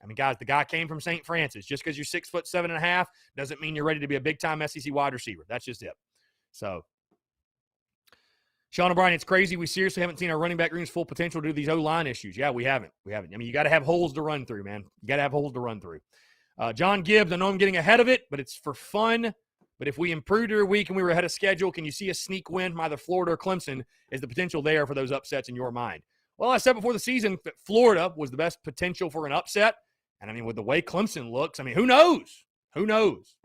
I mean, guys, the guy came from St. Francis. Just because you're 6'7.5" doesn't mean you're ready to be a big-time SEC wide receiver. That's just it. So, Sean O'Brien, it's crazy. We seriously haven't seen our running back room's full potential due to these O-line issues. Yeah, we haven't. I mean, you got to have holes to run through, man. John Gibbs, I know I'm getting ahead of it, but it's for fun. But if we improved every week and we were ahead of schedule, can you see a sneak win from either Florida or Clemson? Is the potential there for those upsets in your mind? Well, I said before the season that Florida was the best potential for an upset. And, I mean, with the way Clemson looks, I mean, who knows? Who knows?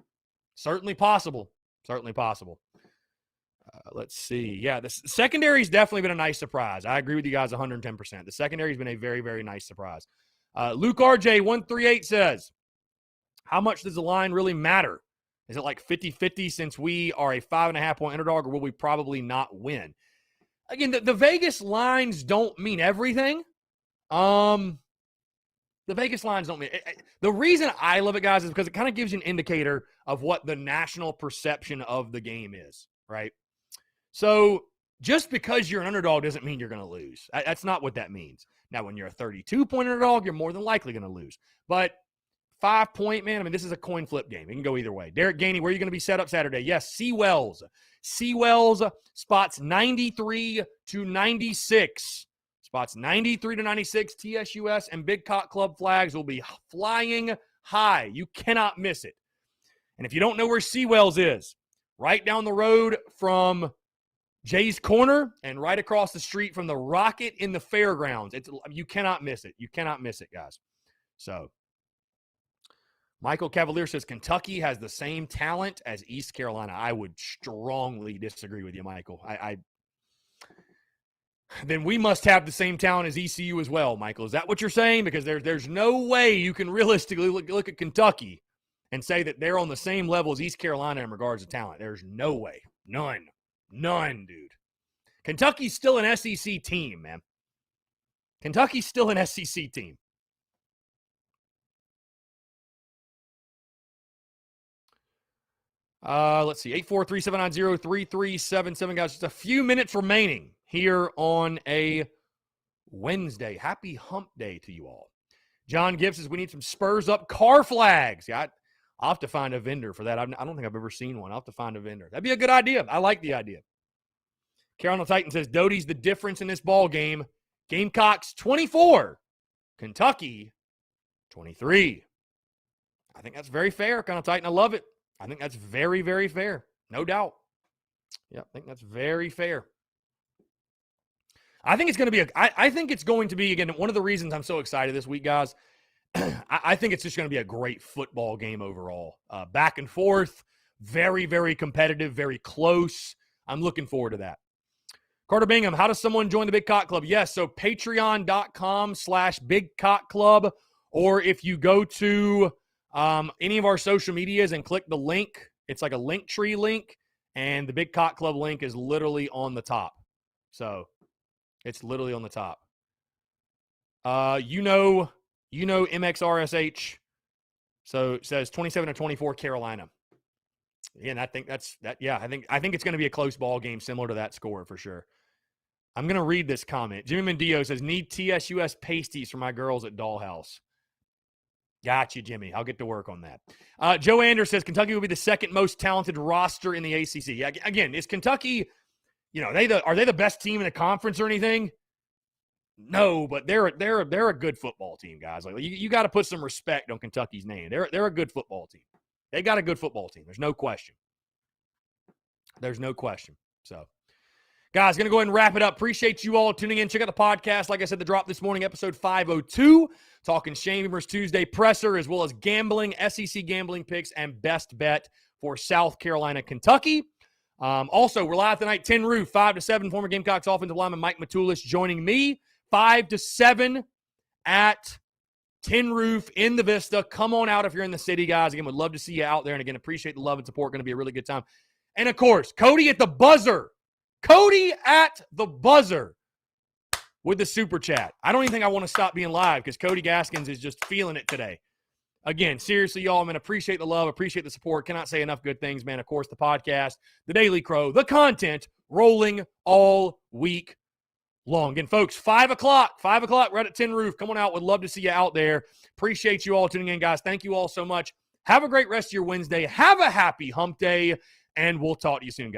Certainly possible. Certainly possible. Let's see. Yeah, the secondary's definitely been a nice surprise. I agree with you guys 110%. The secondary's been a very, very nice surprise. Luke RJ138 says, how much does the line really matter? Is it like 50-50 since we are a 5.5-point underdog, or will we probably not win? Again, the Vegas lines don't mean everything. The Vegas lines don't mean the reason I love it, guys, is because it kind of gives you an indicator of what the national perception of the game is, right? So just because you're an underdog doesn't mean you're going to lose. That's not what that means. Now, when you're a 32-point underdog, you're more than likely going to lose. But 5-point, man, I mean, this is a coin flip game. It can go either way. Derek Gainey, where are you going to be set up Saturday? Yes, Seawells. Seawells spots 93 to 96. Spots 93 to 96. TSUS and Big Cock Club flags will be flying high. You cannot miss it. And if you don't know where Seawells is, right down the road from Jay's Corner and right across the street from the Rocket in the fairgrounds. You cannot miss it. You cannot miss it, guys. So, Michael Cavalier says Kentucky has the same talent as East Carolina. I would strongly disagree with you, Michael. Then we must have the same talent as ECU as well, Michael. Is that what you're saying? Because there's no way you can realistically look at Kentucky and say that they're on the same level as East Carolina in regards to talent. There's no way. None, dude. Kentucky's still an SEC team, man. Kentucky's still an SEC team. Let's see. 843-790-3377, guys. Just a few minutes remaining here on a Wednesday. Happy hump day to you all. John Gibbs says we need some Spurs Up car flags. Yeah, I'll have to find a vendor for that. I don't think I've ever seen one. I'll have to find a vendor. That'd be a good idea. I like the idea. Carolina Titan says Doty's the difference in this ball game. Gamecocks 24. Kentucky 23. I think that's very fair, Carolina Titan. I love it. I think that's very, very fair. No doubt. Yeah, I think that's very fair. I think it's going to be, again, one of the reasons I'm so excited this week, guys. I think it's just going to be a great football game overall. Back and forth, very, very competitive, very close. I'm looking forward to that. Carter Bingham, how does someone join the Big Cock Club? Yes, so patreon.com/Big Cock Club, or if you go to any of our social medias and click the link, it's like a link tree link, and the Big Cock Club link is literally on the top. So it's literally on the top. You know MXRSH. So it says 27-24 Carolina. And I think that's that. Yeah, I think it's going to be a close ball game, similar to that score for sure. I'm going to read this comment. Jimmy Mendio says, need TSUS pasties for my girls at Dollhouse. Got you, Jimmy. I'll get to work on that. Joe Anders says Kentucky will be the second most talented roster in the ACC. Yeah, again, is Kentucky, are they the best team in the conference or anything? No, but they're a good football team, guys. Like you got to put some respect on Kentucky's name. They're a good football team. They got a good football team. There's no question. So, guys, going to go ahead and wrap it up. Appreciate you all tuning in. Check out the podcast. Like I said, the drop this morning, episode 502, talking Chambers Tuesday presser, as well as gambling, SEC gambling picks, and best bet for South Carolina, Kentucky. Also, we're live tonight, 10 Roof, 5 to 7, former Gamecocks offensive lineman Mike Matulis joining me, 5 to 7 at Tin Roof in the Vista. Come on out if you're in the city, guys. Again, would love to see you out there. And again, appreciate the love and support. Going to be a really good time. And of course, Cody at the buzzer with the super chat. I don't even think I want to stop being live because Cody Gaskins is just feeling it today. Again, seriously, y'all, man, appreciate the love, appreciate the support. Cannot say enough good things, man. Of course, the podcast, the Daily Crow, the content rolling all week long. Again, folks, 5 o'clock, right at Tin Roof. Come on out. Would love to see you out there. Appreciate you all tuning in, guys. Thank you all so much. Have a great rest of your Wednesday. Have a happy hump day, and we'll talk to you soon, guys.